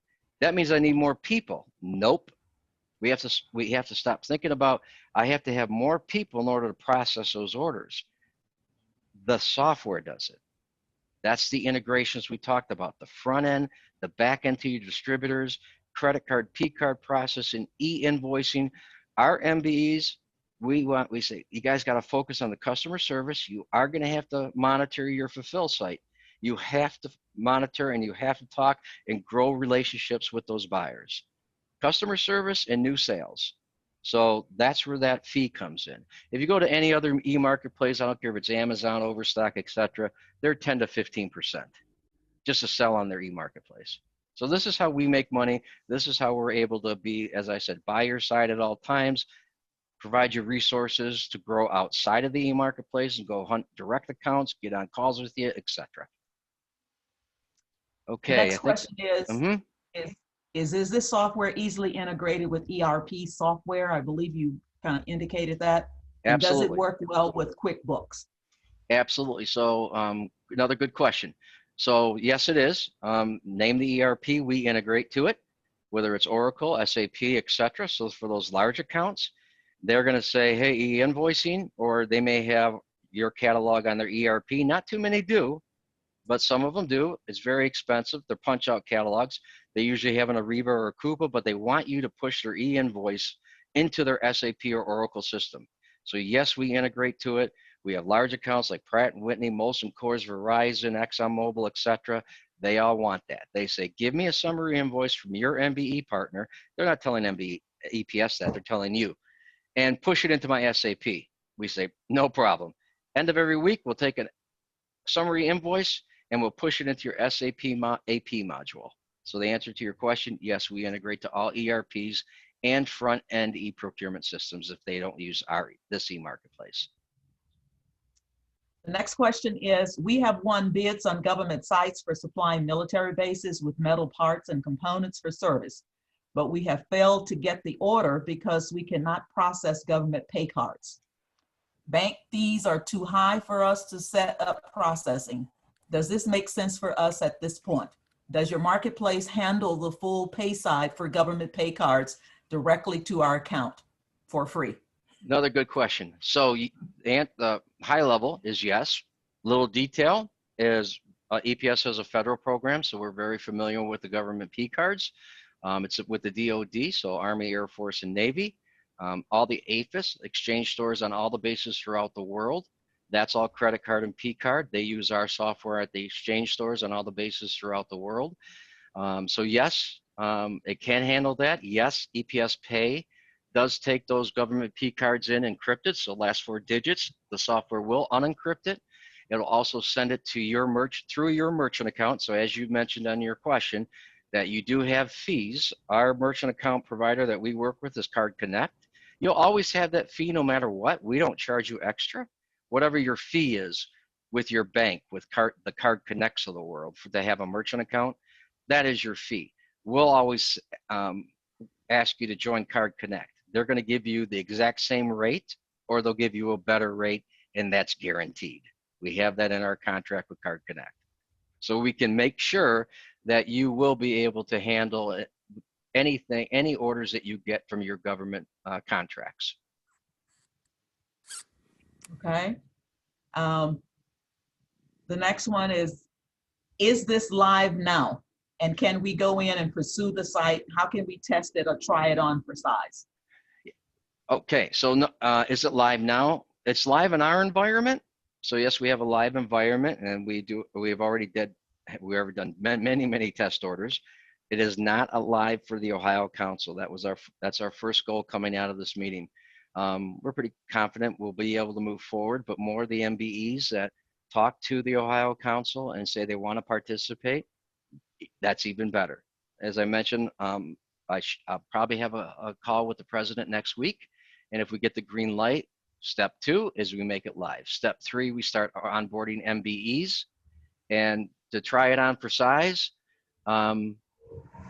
[SPEAKER 2] That means I need more people. Nope. We have to stop thinking about, I have to have more people in order to process those orders. The software does it. That's the integrations we talked about, the front end, the back end to your distributors, credit card, P card processing, e-invoicing. Our MBEs, we say, you guys got to focus on the customer service. You are going to have to monitor your fulfill site. You have to monitor and you have to talk and grow relationships with those buyers. Customer service and new sales. So that's where that fee comes in. If you go to any other e-marketplace, I don't care if it's Amazon, Overstock, etc., they're 10 to 15% just to sell on their e-marketplace. So this is how we make money. This is how we're able to be, as I said, by your side at all times, provide you resources to grow outside of the e-marketplace and go hunt direct accounts, get on calls with you, etc. Okay.
[SPEAKER 1] The next question is,
[SPEAKER 2] mm-hmm.
[SPEAKER 1] Is this software easily integrated with ERP software? I believe you kind of indicated that. And
[SPEAKER 2] Absolutely.
[SPEAKER 1] does it work well with QuickBooks?
[SPEAKER 2] Absolutely. So another good question. So yes, it is. Name the ERP, we integrate to it, whether it's Oracle, SAP, etc. So for those large accounts, they're going to say, hey, e-invoicing, or they may have your catalog on their ERP. Not too many do, but some of them do. It's very expensive. They're punch-out catalogs. They usually have an Ariba or a Coupa, but they want you to push their e-invoice into their SAP or Oracle system. So yes, we integrate to it. We have large accounts like Pratt & Whitney, Molson Coors, Verizon, ExxonMobil, etc. They all want that. They say, give me a summary invoice from your MBE partner. They're not telling EPS that, they're telling you. And push it into my SAP. We say, no problem. End of every week, we'll take a summary invoice and we'll push it into your SAP AP module. So the answer to your question, yes, we integrate to all ERPs and front-end eProcurement systems if they don't use this e-marketplace.
[SPEAKER 1] The next question is, we have won bids on government sites for supplying military bases with metal parts and components for service, but we have failed to get the order because we cannot process government pay cards. Bank fees are too high for us to set up processing. Does this make sense for us at this point? Does your marketplace handle the full pay side for government pay cards directly to our account for free?
[SPEAKER 2] Another good question. So the high level is yes. Little detail is EPS has a federal program, so we're very familiar with the government P cards. It's with the DoD, so Army, Air Force, and Navy. All the APHIS, exchange stores on all the bases throughout the world. That's all credit card and P card. They use our software at the exchange stores on all the bases throughout the world. So yes, it can handle that. Yes, EPS Pay does take those government P cards in encrypted, so last 4 digits. The software will unencrypt it. It'll also send it to your through your merchant account. So as you mentioned on your question, that you do have fees. Our merchant account provider that we work with is Card Connect. You'll always have that fee no matter what. We don't charge you extra. Whatever your fee is with your bank, with the Card Connects of the world to have a merchant account, that is your fee. We'll always ask you to join Card Connect. They're going to give you the exact same rate, or they'll give you a better rate, and that's guaranteed. We have that in our contract with Card Connect. So we can make sure that you will be able to handle anything, any orders that you get from your government contracts.
[SPEAKER 1] Okay. The next one is this live now? And can we go in and pursue the site? How can we test it or try it on for size?
[SPEAKER 2] Okay, so is it live now? It's live in our environment. So yes, we have a live environment, and we've already done many test orders. It is not alive for the Ohio Council. That's our first goal coming out of this meeting. We're pretty confident we'll be able to move forward, but more of the MBEs that talk to the Ohio Council and say they want to participate, that's even better. As I mentioned, I'll probably have a call with the president next week. And if we get the green light, step 2 is we make it live. Step 3, we start onboarding MBEs. And to try it on for size,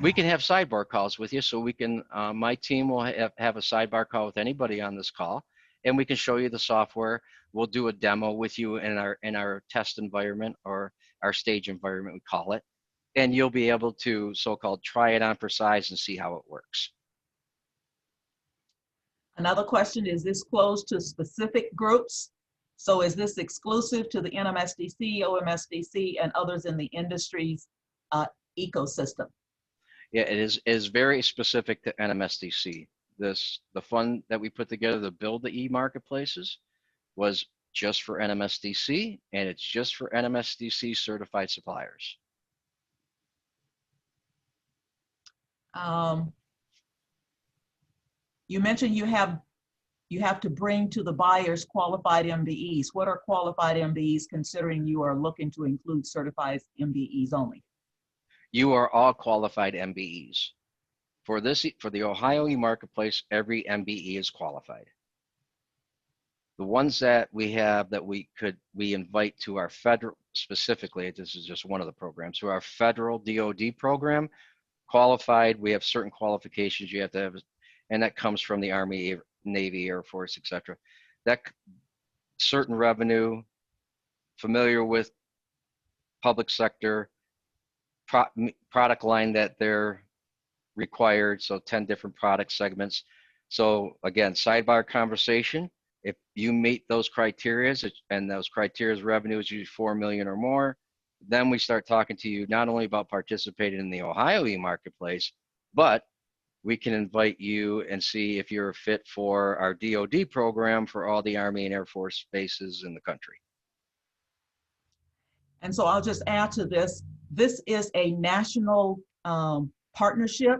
[SPEAKER 2] we can have sidebar calls with you, so we can, my team will have a sidebar call with anybody on this call, and we can show you the software. We'll do a demo with you in our test environment, or our stage environment, we call it, and you'll be able to so-called try it on for size and see how it works.
[SPEAKER 1] Another question, is this closed to specific groups? So is this exclusive to the NMSDC, OMSDC, and others in the industry's ecosystem?
[SPEAKER 2] Yeah, it is very specific to NMSDC. The fund that we put together to build the e-marketplaces was just for NMSDC, and it's just for NMSDC certified suppliers.
[SPEAKER 1] You mentioned you have to bring to the buyers qualified MBEs. What are qualified MBEs, considering you are looking to include certified MBEs only?
[SPEAKER 2] You are all qualified MBEs. For the Ohio e-marketplace, every MBE is qualified. The ones that we have that we invite to our federal, specifically, this is just one of the programs, to our federal DoD program, qualified, we have certain qualifications you have to have, and that comes from the Army, Navy, Air Force, etc. That certain revenue, familiar with public sector, product line that they're required, so 10 different product segments. So again, sidebar conversation, if you meet those criteria, and those criteria revenue is usually 4 million or more, then we start talking to you not only about participating in the Ohio e-marketplace, but we can invite you and see if you're a fit for our DoD program for all the Army and Air Force bases in the country.
[SPEAKER 1] And so I'll just add to this. This is a national partnership,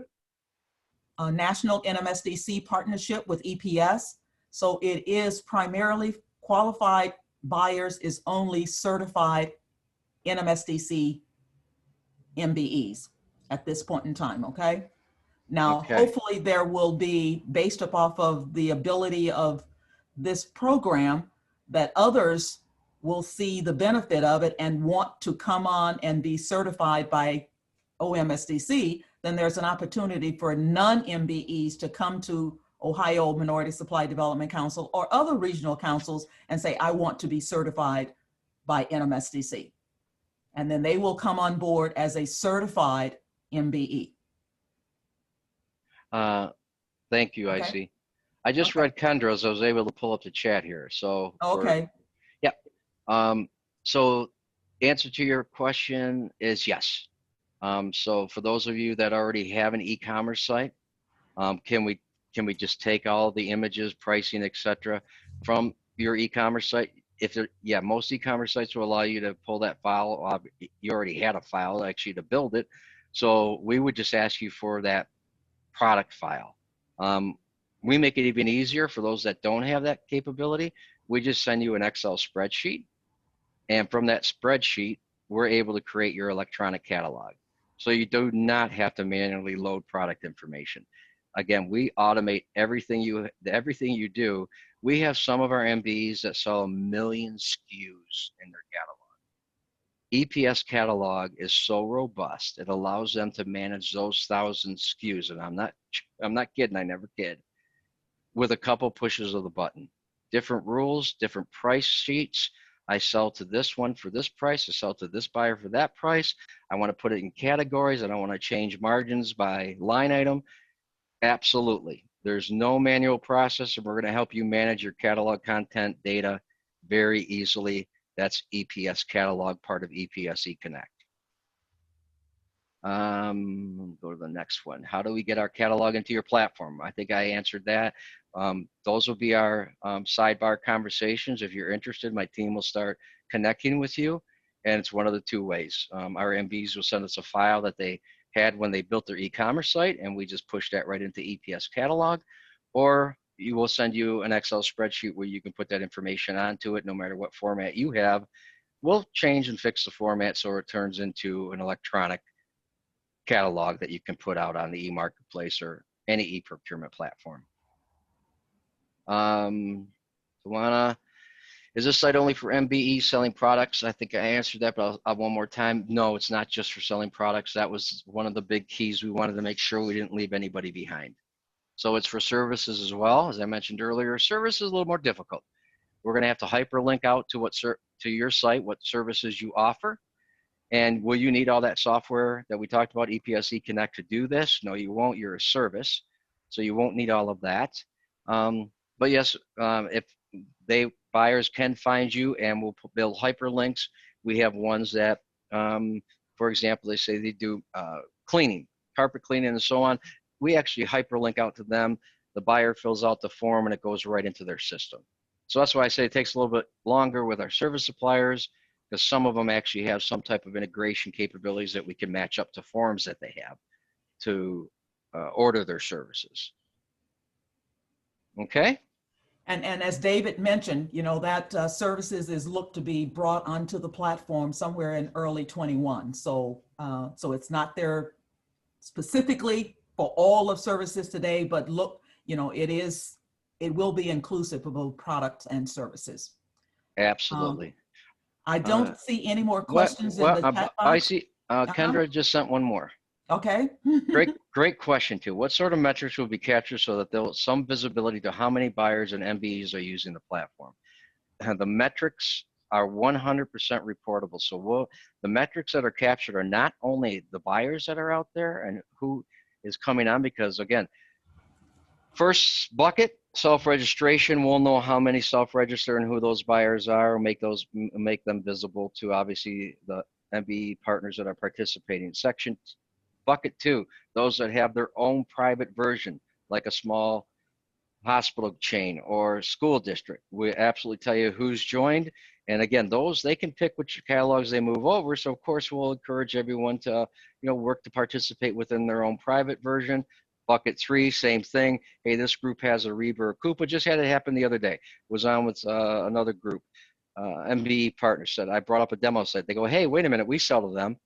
[SPEAKER 1] a national NMSDC partnership with EPS. So it is primarily qualified buyers is only certified NMSDC MBEs at this point in time, okay? Now,
[SPEAKER 2] Okay.
[SPEAKER 1] hopefully there will be, based off of the ability of this program, that others will see the benefit of it and want to come on and be certified by OMSDC. Then there's an opportunity for non-MBEs to come to Ohio Minority Supply Development Council or other regional councils and say, I want to be certified by NMSDC. And then they will come on board as a certified MBE.
[SPEAKER 2] Thank you,
[SPEAKER 1] Okay.
[SPEAKER 2] IC. I just
[SPEAKER 1] Okay.
[SPEAKER 2] read Kendra's. I was able to pull up the chat here. So
[SPEAKER 1] Okay.
[SPEAKER 2] So answer to your question is yes. So for those of you that already have an e-commerce site, can we just take all the images, pricing, etc., from your e-commerce site? Yeah, most e-commerce sites will allow you to pull that file. You already had a file actually to build it, so we would just ask you for that product file. We make it even easier for those that don't have that capability. We just send you an Excel spreadsheet, and from that spreadsheet, we're able to create your electronic catalog. So you do not have to manually load product information. Again, we automate everything you do. We have some of our MBEs that sell 1 million SKUs in their catalog. EPS catalog is so robust, it allows them to manage those 1,000 SKUs, and I'm not kidding, I never kid, with a couple pushes of the button. Different rules, different price sheets. I sell to this one for this price, I sell to this buyer for that price. I want to put it in categories, I don't want to change margins by line item. Absolutely. There's no manual process, and we're going to help you manage your catalog content data very easily. That's EPS catalog, part of EPS eConnect. Go to the next one. How do we get our catalog into your platform? I think I answered that. Those will be our sidebar conversations. If you're interested, my team will start connecting with you, and it's one of the two ways. Our MBs will send us a file that they had when they built their e-commerce site, and we just push that right into EPS catalog, or you will send you an Excel spreadsheet where you can put that information onto it no matter what format you have. We'll change and fix the format so it turns into an electronic catalog that you can put out on the e-marketplace or any eProcurement platform. Luana, Is this site only for MBE selling products? I think I answered that, but I'll one more time. No, it's not just for selling products. That was one of the big keys. We wanted to make sure we didn't leave anybody behind. So it's for services as well. As I mentioned earlier, service is a little more difficult. We're going to have to hyperlink out to to your site, what services you offer. And will you need all that software that we talked about, EPSE Connect, to do this? No, you won't. You're a service, so you won't need all of that. But yes, if buyers can find you, and we'll build hyperlinks. We have ones that, for example, they say they do cleaning, carpet cleaning, and so on. We actually hyperlink out to them. The buyer fills out the form, and it goes right into their system. So that's why I say it takes a little bit longer with our service suppliers, because some of them actually have some type of integration capabilities that we can match up to forms that they have to order their services. Okay.
[SPEAKER 1] And as David mentioned, you know, that services is looked to be brought onto the platform somewhere in early 21. So so it's not there specifically for all of services today, but look, you know, it will be inclusive of both products and services.
[SPEAKER 2] Absolutely.
[SPEAKER 1] I don't see any more questions in the chat box.
[SPEAKER 2] I see Kendra just sent one more.
[SPEAKER 1] Okay.
[SPEAKER 2] Great question too. What sort of metrics will be captured so that there's some visibility to how many buyers and MBEs are using the platform? The metrics are 100% reportable. So the metrics that are captured are not only the buyers that are out there and who is coming on, because again, first bucket, self-registration, we'll know how many self-register and who those buyers are, make them visible to obviously the MBE partners that are participating. Section bucket 2, those that have their own private version, like a small hospital chain or school district. We absolutely tell you who's joined. And again, those, they can pick which catalogs they move over. So of course, we'll encourage everyone to, you know, work to participate within their own private version. Bucket 3, same thing. Hey, this group has a Reba or Coupa. Just had it happen the other day. Was on with another group. MBE partner said, I brought up a demo site. They go, hey, wait a minute, we sell to them,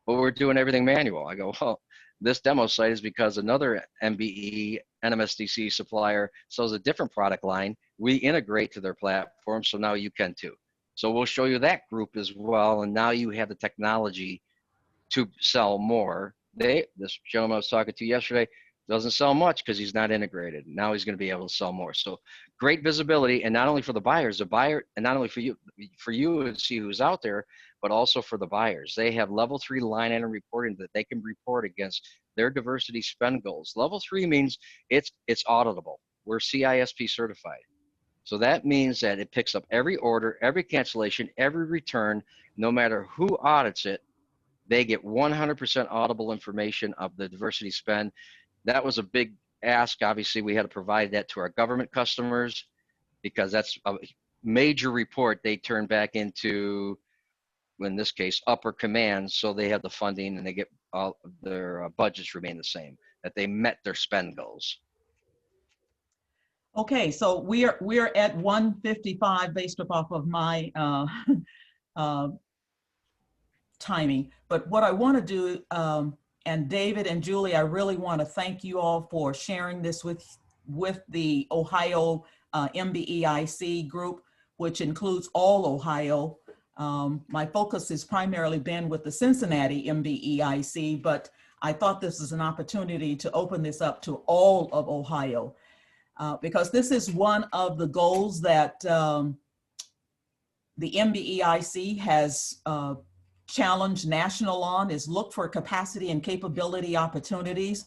[SPEAKER 2] but we're doing everything manual. I go, well, this demo site is because another MBE and MSDC supplier sells a different product line. We integrate to their platform, so now you can too. So we'll show you that group as well, and now you have the technology to sell more. This gentleman I was talking to yesterday doesn't sell much because he's not integrated. Now he's going to be able to sell more. So great visibility, and not only for the buyers, and not only for you to see who's out there, but also for the buyers. They have level 3 line item reporting that they can report against their diversity spend goals. Level 3 means it's auditable. We're CISP certified. So that means that it picks up every order, every cancellation, every return, no matter who audits it. They get 100% auditable information of the diversity spend. That was a big ask. Obviously, we had to provide that to our government customers because that's a major report they turn back into, in this case, upper command, so they have the funding and they get all their budgets remain the same, that they met their spend goals.
[SPEAKER 1] Okay, so we're at 1:55 based off of my timing. But what I want to do, and David and Julie, I really want to thank you all for sharing this with the Ohio MBEIC group, which includes all Ohio. My focus has primarily been with the Cincinnati MBEIC, but I thought this was an opportunity to open this up to all of Ohio, because this is one of the goals that the MBEIC has challenged national on, is look for capacity and capability opportunities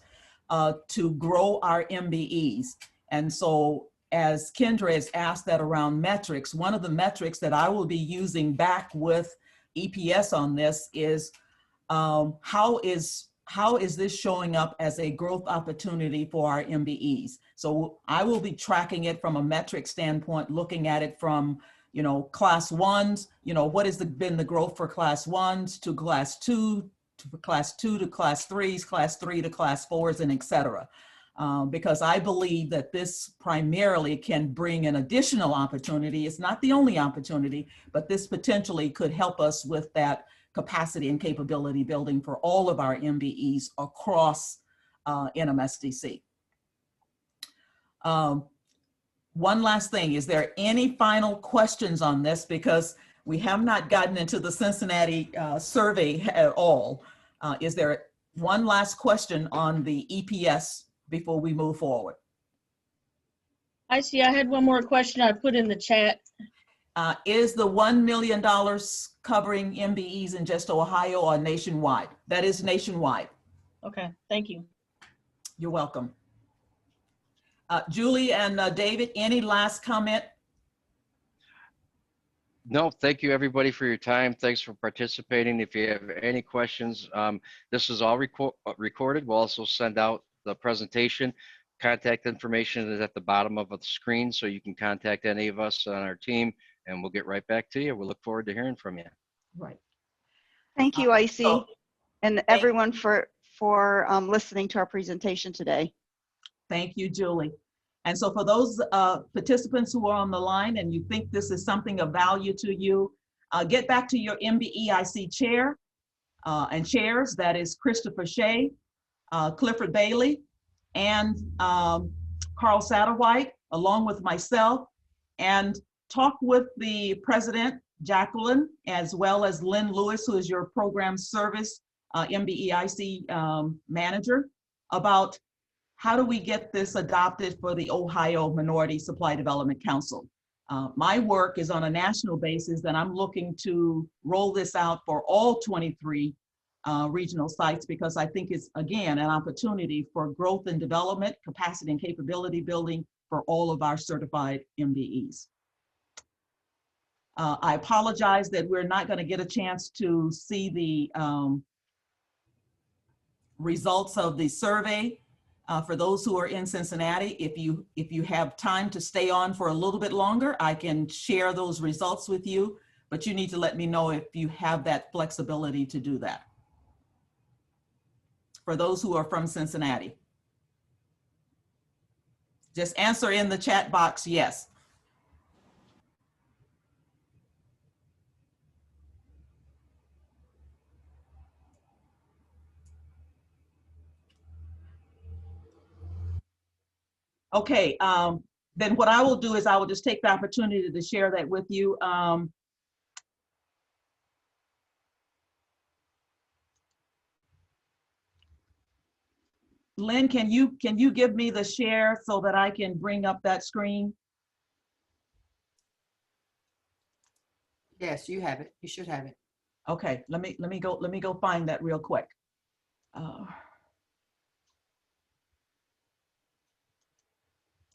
[SPEAKER 1] to grow our MBEs. And so as Kendra has asked that around metrics, one of the metrics that I will be using back with EPS on this is how is this showing up as a growth opportunity for our MBEs? So I will be tracking it from a metric standpoint, looking at it from, you know, class 1s, you know, what has been the growth for class 1s to class 2, to class 2 to class 3s, class 3 to class 4s, and et cetera. Because I believe that this primarily can bring an additional opportunity. It's not the only opportunity, but this potentially could help us with that capacity and capability building for all of our MBEs across NMSDC. one last thing. Is there any final questions on this? Because we have not gotten into the Cincinnati survey at all. Is there one last question on the EPS before we move forward?
[SPEAKER 4] I see. I had one more question I put in the chat.
[SPEAKER 1] Is the $1 million covering MBEs in just Ohio or nationwide? That is nationwide.
[SPEAKER 4] Okay, thank you.
[SPEAKER 1] You're welcome. Julie and David, any last comment?
[SPEAKER 2] No, thank you everybody for your time. Thanks for participating. If you have any questions, this is all recorded. We'll also send out the presentation. Contact information is at the bottom of the screen, so you can contact any of us on our team and we'll get right back to you. We look forward to hearing from you.
[SPEAKER 1] Right.
[SPEAKER 3] Thank you, Icy,
[SPEAKER 1] So,
[SPEAKER 3] and everyone for listening to our presentation today.
[SPEAKER 1] thank you, Julie. And so for those participants who are on the line and you think this is something of value to you, get back to your MBEIC chair and chairs. That is Christopher Shea, Clifford Bailey, and Carl Satterwhite, along with myself, and talk with the president, Jacqueline, as well as Lynn Lewis, who is your program service MBEIC manager, about how do we get this adopted for the Ohio Minority Supply Development Council. My work is on a national basis, and I'm looking to roll this out for all 23 regional sites, because I think it's, again, an opportunity for growth and development, capacity and capability building for all of our certified MBEs. I apologize that we're not going to get a chance to see the results of the survey. For those who are in Cincinnati, if you have time to stay on for a little bit longer, I can share those results with you, but you need to let me know if you have that flexibility to do that. For those who are from Cincinnati, just answer in the chat box, yes. Okay, then what I will do is I will just take the opportunity to share that with you. Lynn, can you give me the share so that I can bring up that screen?
[SPEAKER 5] Yes, you have it. You should have it.
[SPEAKER 1] Okay, let me go find that real quick.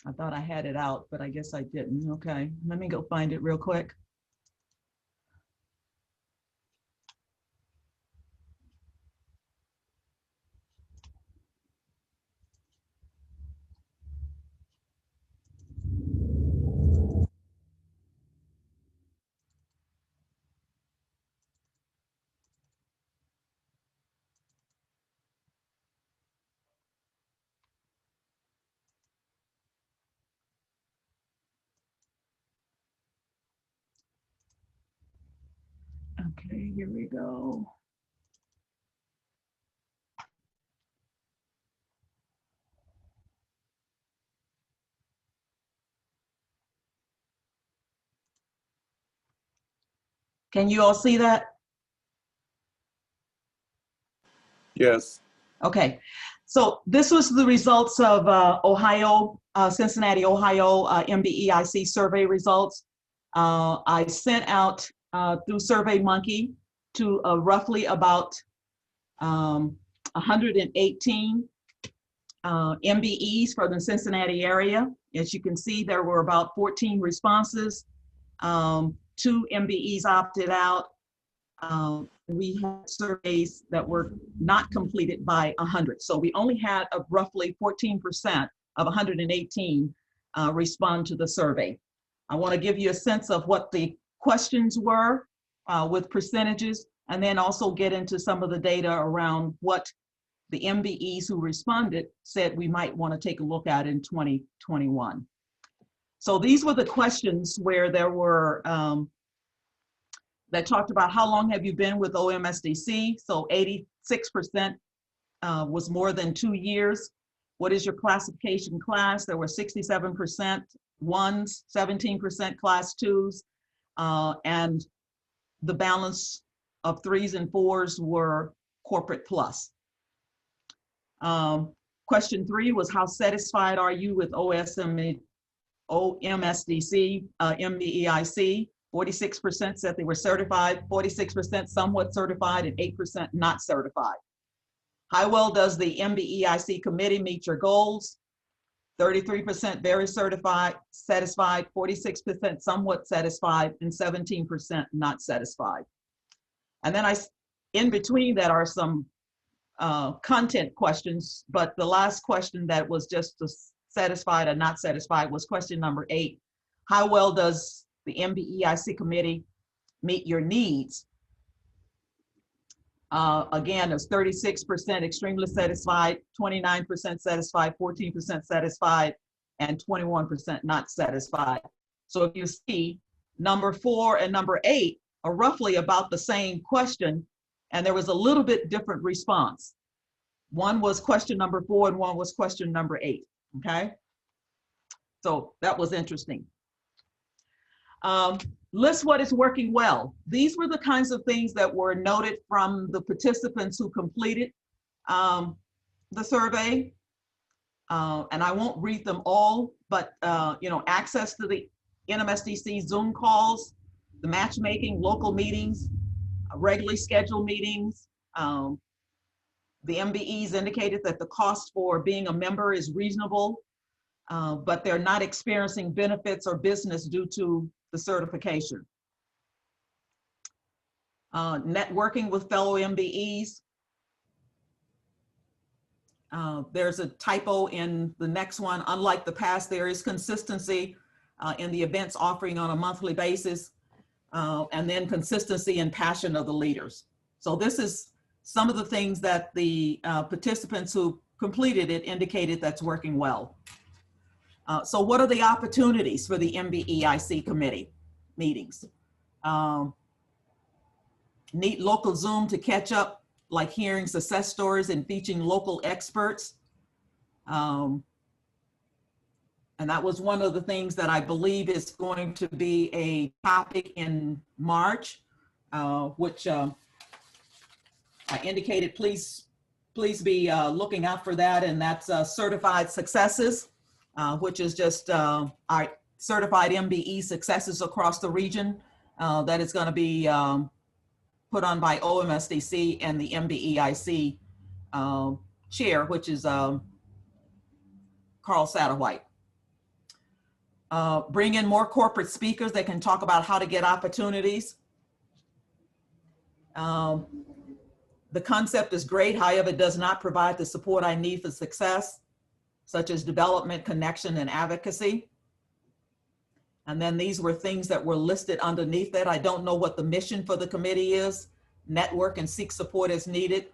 [SPEAKER 1] I thought I had it out, but I guess I didn't. Okay, let me go find it real quick. Okay, here we go. Can you all see that?
[SPEAKER 6] Yes.
[SPEAKER 1] Okay, so this was the results of Ohio, Cincinnati, Ohio MBEIC survey results. I sent out through SurveyMonkey to roughly about 118 MBEs for the Cincinnati area. As you can see, there were about 14 responses. 2 MBEs opted out. We had surveys that were not completed by 100. So we only had roughly 14% of 118 respond to the survey. I want to give you a sense of what the questions were with percentages, and then also get into some of the data around what the MBEs who responded said we might want to take a look at in 2021. So these were the questions where there were that talked about how long have you been with OMSDC? So 86% was more than 2 years. What is your classification class? There were 67% 1s, 17% class 2s, and the balance of 3s and 4s were corporate plus. Question 3 was, how satisfied are you with OMSDC, MBEIC? 46% said they were certified, 46% somewhat certified, and 8% not certified. How well does the MBEIC committee meet your goals? 33% very certified, satisfied, 46% somewhat satisfied, and 17% not satisfied. And then in between that are some content questions, but the last question that was just satisfied or not satisfied was question number 8. How well does the MBEIC committee meet your needs? Again, it's 36% extremely satisfied, 29% satisfied, 14% satisfied, and 21% not satisfied. So if you see, number 4 and number 8 are roughly about the same question, and there was a little bit different response. One was question number 4 and one was question number 8, okay? So that was interesting. List what is working well. These were the kinds of things that were noted from the participants who completed the survey. And I won't read them all, but access to the MSDC Zoom calls, the matchmaking, local meetings, regularly scheduled meetings. The MBEs indicated that the cost for being a member is reasonable, but they're not experiencing benefits or business due to the certification. Networking with fellow MBEs. There's a typo in the next one. Unlike the past, there is consistency in the events offering on a monthly basis, and then consistency and passion of the leaders. So this is some of the things that the participants who completed it indicated that's working well. So what are the opportunities for the MBEIC committee meetings? Need local Zoom to catch up, like hearing success stories and featuring local experts. And that was one of the things that I believe is going to be a topic in March, which I indicated, please be looking out for that. And that's certified successes, which is just our certified MBE successes across the region. That is going to be put on by OMSDC and the MBEIC chair, which is Carl Satterwhite. Bring in more corporate speakers that can talk about how to get opportunities. The concept is great, however, it does not provide the support I need for success, such as development, connection, and advocacy. And then these were things that were listed underneath that. I don't know what the mission for the committee is. Network and seek support as needed.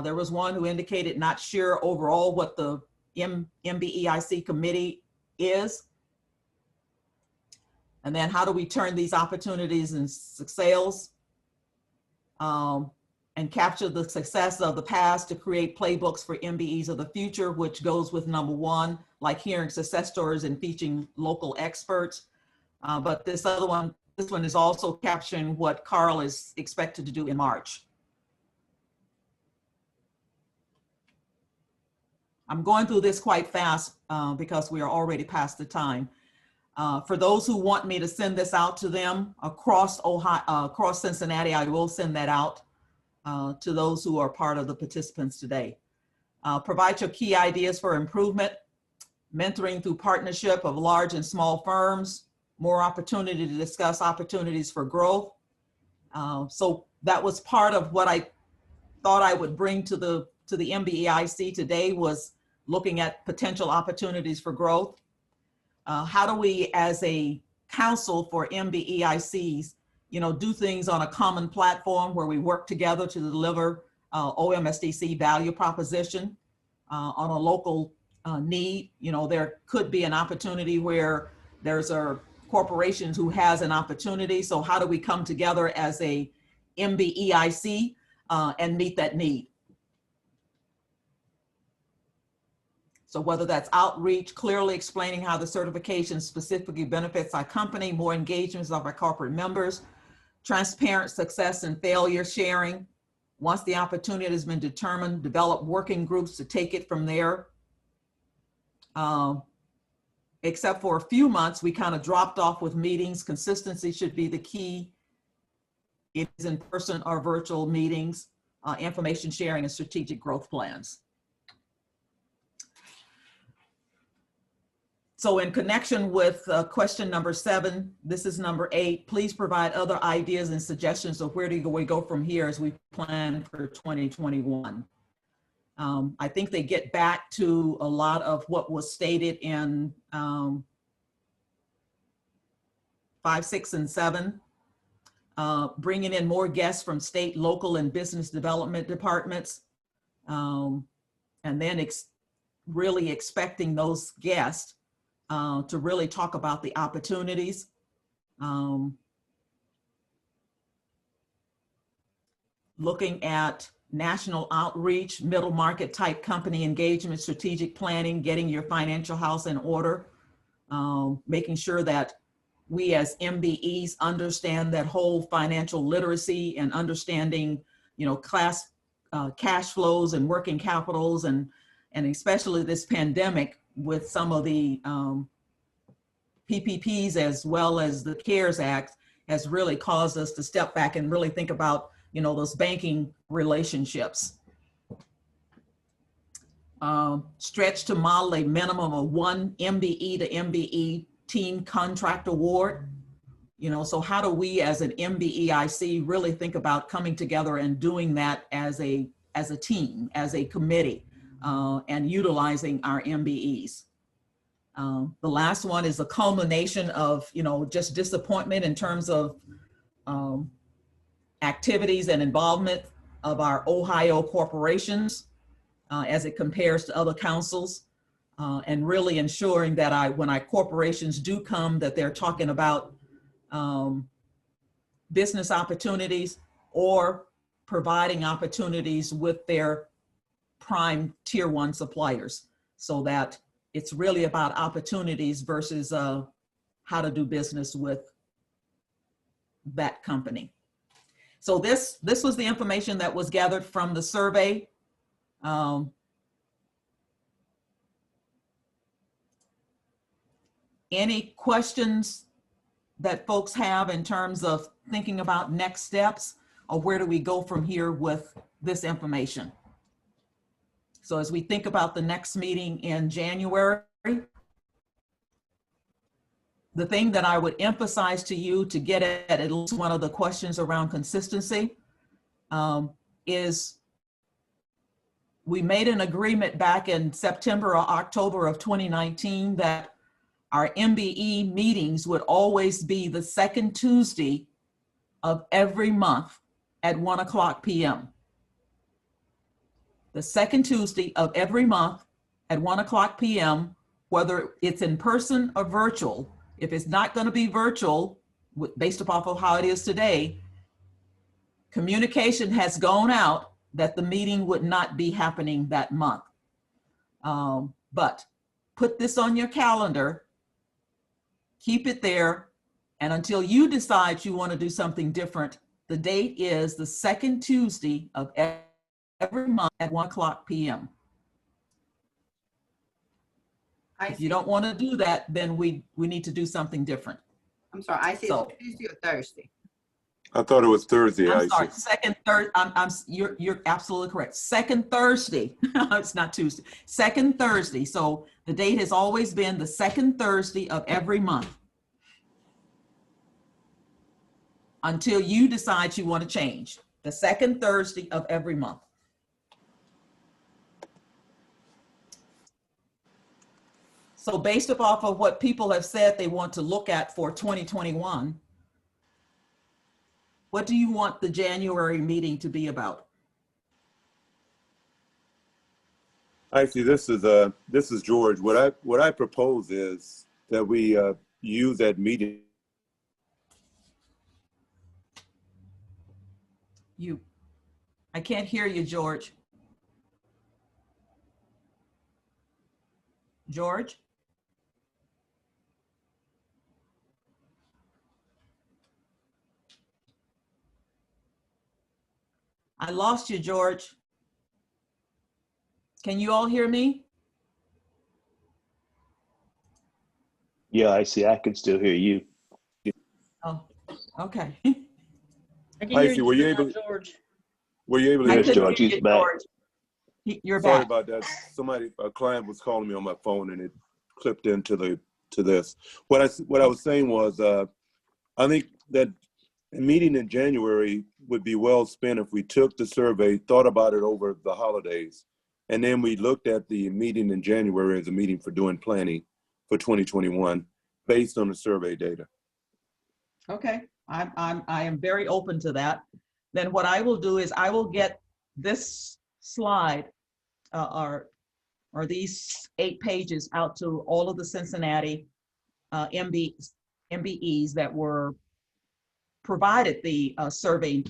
[SPEAKER 1] There was one who indicated not sure overall what the MBEIC committee is. And then how do we turn these opportunities into sales and capture the success of the past to create playbooks for MBEs of the future, which goes with number 1, like hearing success stories and featuring local experts. But this one is also capturing what Carl is expected to do in March. I'm going through this quite fast because we are already past the time. For those who want me to send this out to them across Ohio, across Cincinnati, I will send that out to those who are part of the participants today. Provide your key ideas for improvement, mentoring through partnership of large and small firms, more opportunity to discuss opportunities for growth. So that was part of what I thought I would bring to the MBEIC today, was looking at potential opportunities for growth. How do we, as a council for MBEICs, do things on a common platform where we work together to deliver OMSDC value proposition on a local need? There could be an opportunity where there's a corporation who has an opportunity. So how do we come together as a MBEIC and meet that need? So whether that's outreach, clearly explaining how the certification specifically benefits our company, more engagements of our corporate members, transparent success and failure sharing. Once the opportunity has been determined, develop working groups to take it from there. Except for a few months, we kind of dropped off with meetings. Consistency should be the key. It is in person or virtual meetings, information sharing and strategic growth plans. So in connection with question number 7, this is number 8, please provide other ideas and suggestions of where do we go from here as we plan for 2021. I think they get back to a lot of what was stated in 5, 6, and 7, bringing in more guests from state, local, and business development departments, and then really expecting those guests to really talk about the opportunities. Looking at national outreach, middle market type company engagement, strategic planning, getting your financial house in order, making sure that we as MBEs understand that whole financial literacy and understanding, cash flows and working capitals, and especially this pandemic with some of the PPPs as well as the CARES Act has really caused us to step back and really think about, those banking relationships. Stretch to model a minimum of 1 MBE to MBE team contract award. So how do we as an MBEIC really think about coming together and doing that as a team, as a committee, and utilizing our MBEs? The last one is a culmination of, just disappointment in terms of activities and involvement of our Ohio corporations as it compares to other councils, and really ensuring that when our corporations do come, that they're talking about business opportunities or providing opportunities with their prime tier 1 suppliers, so that it's really about opportunities versus how to do business with that company. So this was the information that was gathered from the survey. Any questions that folks have in terms of thinking about next steps, or where do we go from here with this information? So as we think about the next meeting in January, the thing that I would emphasize to you to get at least one of the questions around consistency is we made an agreement back in September or October of 2019 that our MBE meetings would always be the second Tuesday of every month at 1:00 p.m. The second Tuesday of every month at 1:00 p.m., whether it's in person or virtual. If it's not going to be virtual, based upon of how it is today, communication has gone out that the meeting would not be happening that month. But put this on your calendar, keep it there, and until you decide you want to do something different, the date is the second Tuesday of every month at 1:00 p.m. If you don't want to do that, then we need to do something different.
[SPEAKER 5] I'm sorry, I said
[SPEAKER 1] So-
[SPEAKER 5] Tuesday or Thursday.
[SPEAKER 6] I thought it was Thursday.
[SPEAKER 1] I'm sorry, second, third, you're absolutely correct. Second Thursday, it's not Tuesday, second Thursday. So the date has always been the second Thursday of every month until you decide you want to change. The second Thursday of every month. So based off of what people have said they want to look at for 2021, what do you want the January meeting to be about?
[SPEAKER 6] Actually, this is George. What I propose is that we use that meeting.
[SPEAKER 1] I can't hear you, George. George? I lost you, George. Can you all hear me?
[SPEAKER 7] Yeah, I see. I can still hear you.
[SPEAKER 1] Oh, okay.
[SPEAKER 4] I can hear
[SPEAKER 6] Icy, were you
[SPEAKER 4] you now,
[SPEAKER 6] able,
[SPEAKER 4] George.
[SPEAKER 6] were you able to
[SPEAKER 1] I
[SPEAKER 7] Yes,
[SPEAKER 6] hear
[SPEAKER 1] couldn't
[SPEAKER 6] me?
[SPEAKER 7] George,
[SPEAKER 1] hear
[SPEAKER 7] he's
[SPEAKER 1] you,
[SPEAKER 7] back.
[SPEAKER 1] George. You're
[SPEAKER 6] Sorry
[SPEAKER 1] back.
[SPEAKER 6] about that. Somebody, a client was calling me on my phone and it clipped into this. What I was saying was, I think that a meeting in January would be well spent if we took the survey, thought about it over the holidays, and then we looked at the meeting in January as a meeting for doing planning for 2021 based on the survey data.
[SPEAKER 1] Okay, I am very open to that. Then what I will do is I will get this slide or these 8 pages out to all of the Cincinnati MBEs that were provided the survey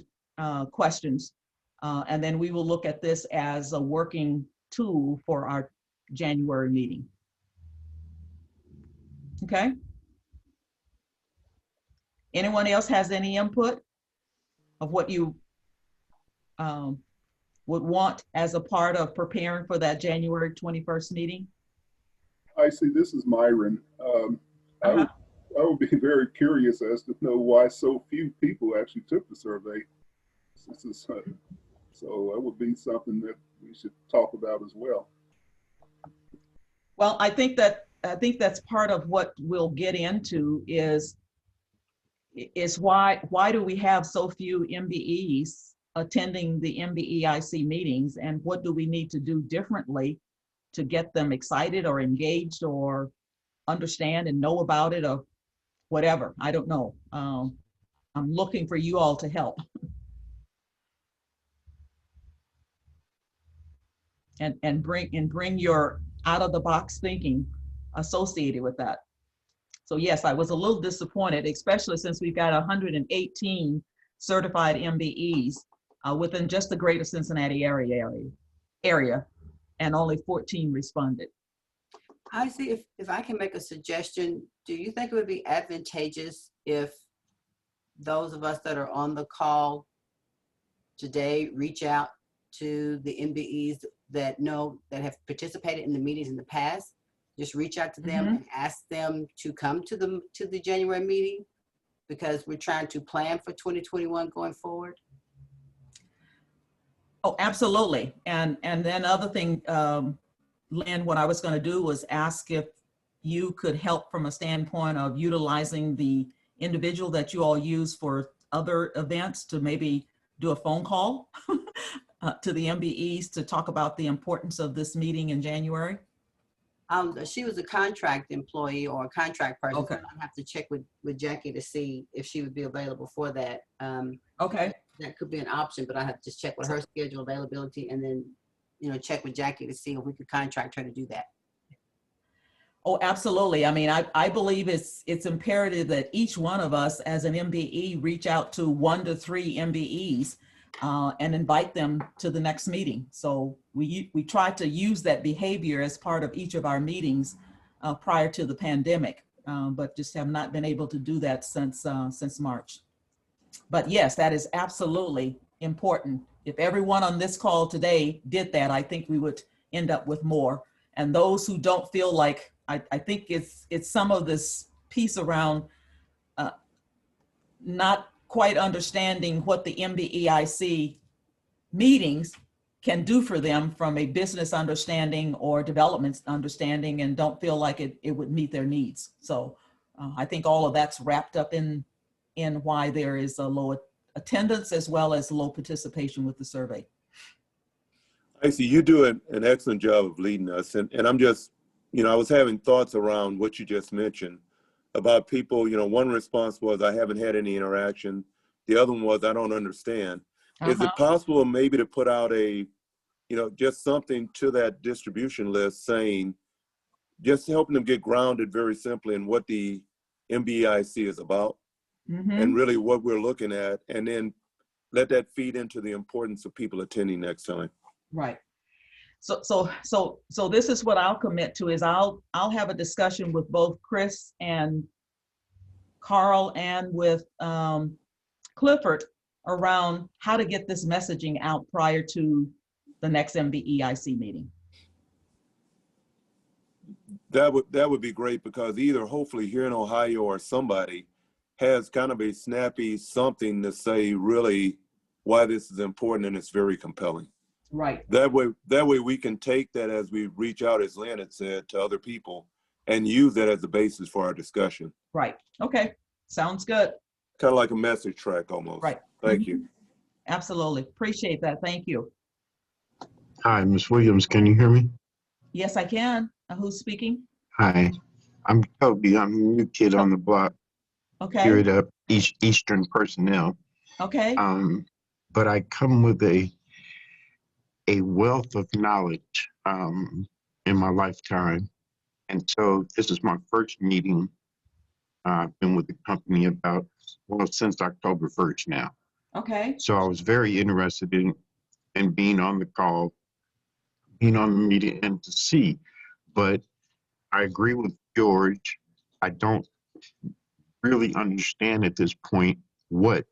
[SPEAKER 1] questions. And then we will look at this as a working tool for our January meeting. Okay? Anyone else has any input of what you would want as a part of preparing for that January 21st meeting?
[SPEAKER 8] I see. This is Myron. I would be very curious as to know why so few people actually took the survey. This is, so that would be something that we should talk about as well.
[SPEAKER 1] Well, I think that's part of what we'll get into is why do we have so few MBEs attending the MBEIC meetings, and what do we need to do differently to get them excited or engaged or understand and know about it or whatever. I don't know. I'm looking for you all to help. And bring your out of the box thinking associated with that. So yes, I was a little disappointed, especially since we've got 118 certified MBEs within just the greater Cincinnati area, and only 14 responded.
[SPEAKER 5] I see. If I can make a suggestion, do you think it would be advantageous if those of us that are on the call today reach out to the MBEs that have participated in the meetings in the past? Just reach out to them and ask them to come to the January meeting, because we're trying to plan for 2021 going forward.
[SPEAKER 1] Oh, absolutely. And then other thing, Lynn, what I was going to do was ask if you could help from a standpoint of utilizing the individual that you all use for other events to maybe do a phone call to the MBEs to talk about the importance of this meeting in January.
[SPEAKER 5] She was a contract employee or a contract person.
[SPEAKER 1] Okay.
[SPEAKER 5] So I have to check with Jackie to see if she would be available for that.
[SPEAKER 1] Okay.
[SPEAKER 5] That could be an option, but I have to just check with her schedule availability, and then, check with Jackie to see if we could contract her to do that.
[SPEAKER 1] Oh, absolutely. I mean, I believe it's imperative that each one of us as an MBE reach out to 1 to 3 MBEs and invite them to the next meeting. So we try to use that behavior as part of each of our meetings prior to the pandemic, but just have not been able to do that since March. But yes, that is absolutely important. If everyone on this call today did that, I think we would end up with more. And those who don't feel like, I think it's some of this piece around not quite understanding what the MBEIC meetings can do for them from a business understanding or development understanding, and don't feel like it would meet their needs. So I think all of that's wrapped up in why there is a low attendance as well as low participation with the survey.
[SPEAKER 6] I see you do an excellent job of leading us. And I'm just, I was having thoughts around what you just mentioned about people. One response was, I haven't had any interaction. The other one was, I don't understand. Is it possible maybe to put out just something to that distribution list saying, just helping them get grounded very simply in what the MBEIC is about and really what we're looking at, and then let that feed into the importance of people attending next time.
[SPEAKER 1] Right. So this is what I'll commit to is I'll have a discussion with both Chris and Carl and with Clifford around how to get this messaging out prior to the next MBEIC meeting.
[SPEAKER 6] That would be great, because either hopefully here in Ohio or somebody has kind of a snappy something to say really why this is important, and it's very compelling.
[SPEAKER 1] Right.
[SPEAKER 6] That way we can take that as we reach out, as Lynn had said, to other people and use that as the basis for our discussion.
[SPEAKER 1] Right. Okay. Sounds good.
[SPEAKER 6] Kind of like a message track almost.
[SPEAKER 1] Right.
[SPEAKER 6] Thank you.
[SPEAKER 1] Absolutely. Appreciate that. Thank you.
[SPEAKER 9] Hi, Ms. Williams, can you hear me?
[SPEAKER 1] Yes, I can. Who's speaking?
[SPEAKER 9] Hi, I'm Toby. I'm a new kid on the block here
[SPEAKER 1] Okay.
[SPEAKER 9] at Eastern Personnel.
[SPEAKER 1] Okay.
[SPEAKER 9] But I come with a wealth of knowledge in my lifetime. And so this is my first meeting. I've been with the company since October 1st now.
[SPEAKER 1] Okay.
[SPEAKER 9] So I was very interested in being on the call, being on the meeting, and to see. But I agree with George. I don't really understand at this point what's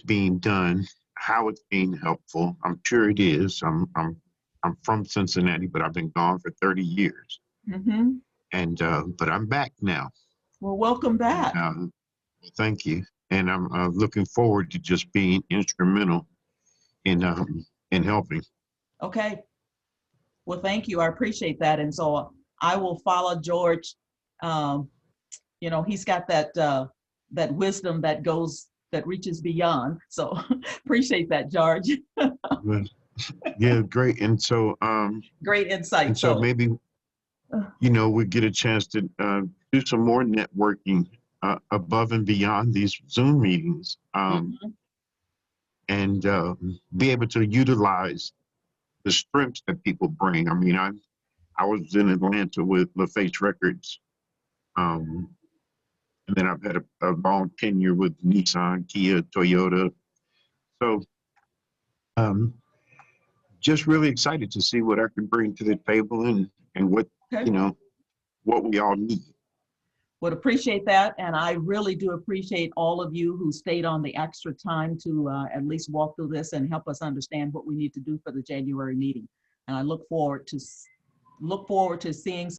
[SPEAKER 9] being done, how it's being helpful. I'm sure it is. I'm from Cincinnati, but I've been gone for 30 years.
[SPEAKER 1] Mm-hmm.
[SPEAKER 9] And but I'm back now.
[SPEAKER 1] Well, welcome back.
[SPEAKER 9] Thank you. And I'm looking forward to just being instrumental in helping.
[SPEAKER 1] Okay. Well, thank you. I appreciate that. And so I will follow George. You know, he's got that wisdom that reaches beyond. So appreciate that, George.
[SPEAKER 9] Yeah, great. And so
[SPEAKER 1] great insight.
[SPEAKER 9] And so maybe we get a chance to do some more networking above and beyond these Zoom meetings, and be able to utilize the strengths that people bring. I mean, I was in Atlanta with LaFace Records, and then I've had a long tenure with Nissan, Kia, Toyota. So just really excited to see what I can bring to the table and what, what we all need.
[SPEAKER 1] Would appreciate that. And I really do appreciate all of you who stayed on the extra time to at least walk through this and help us understand what we need to do for the January meeting. And I look forward to seeing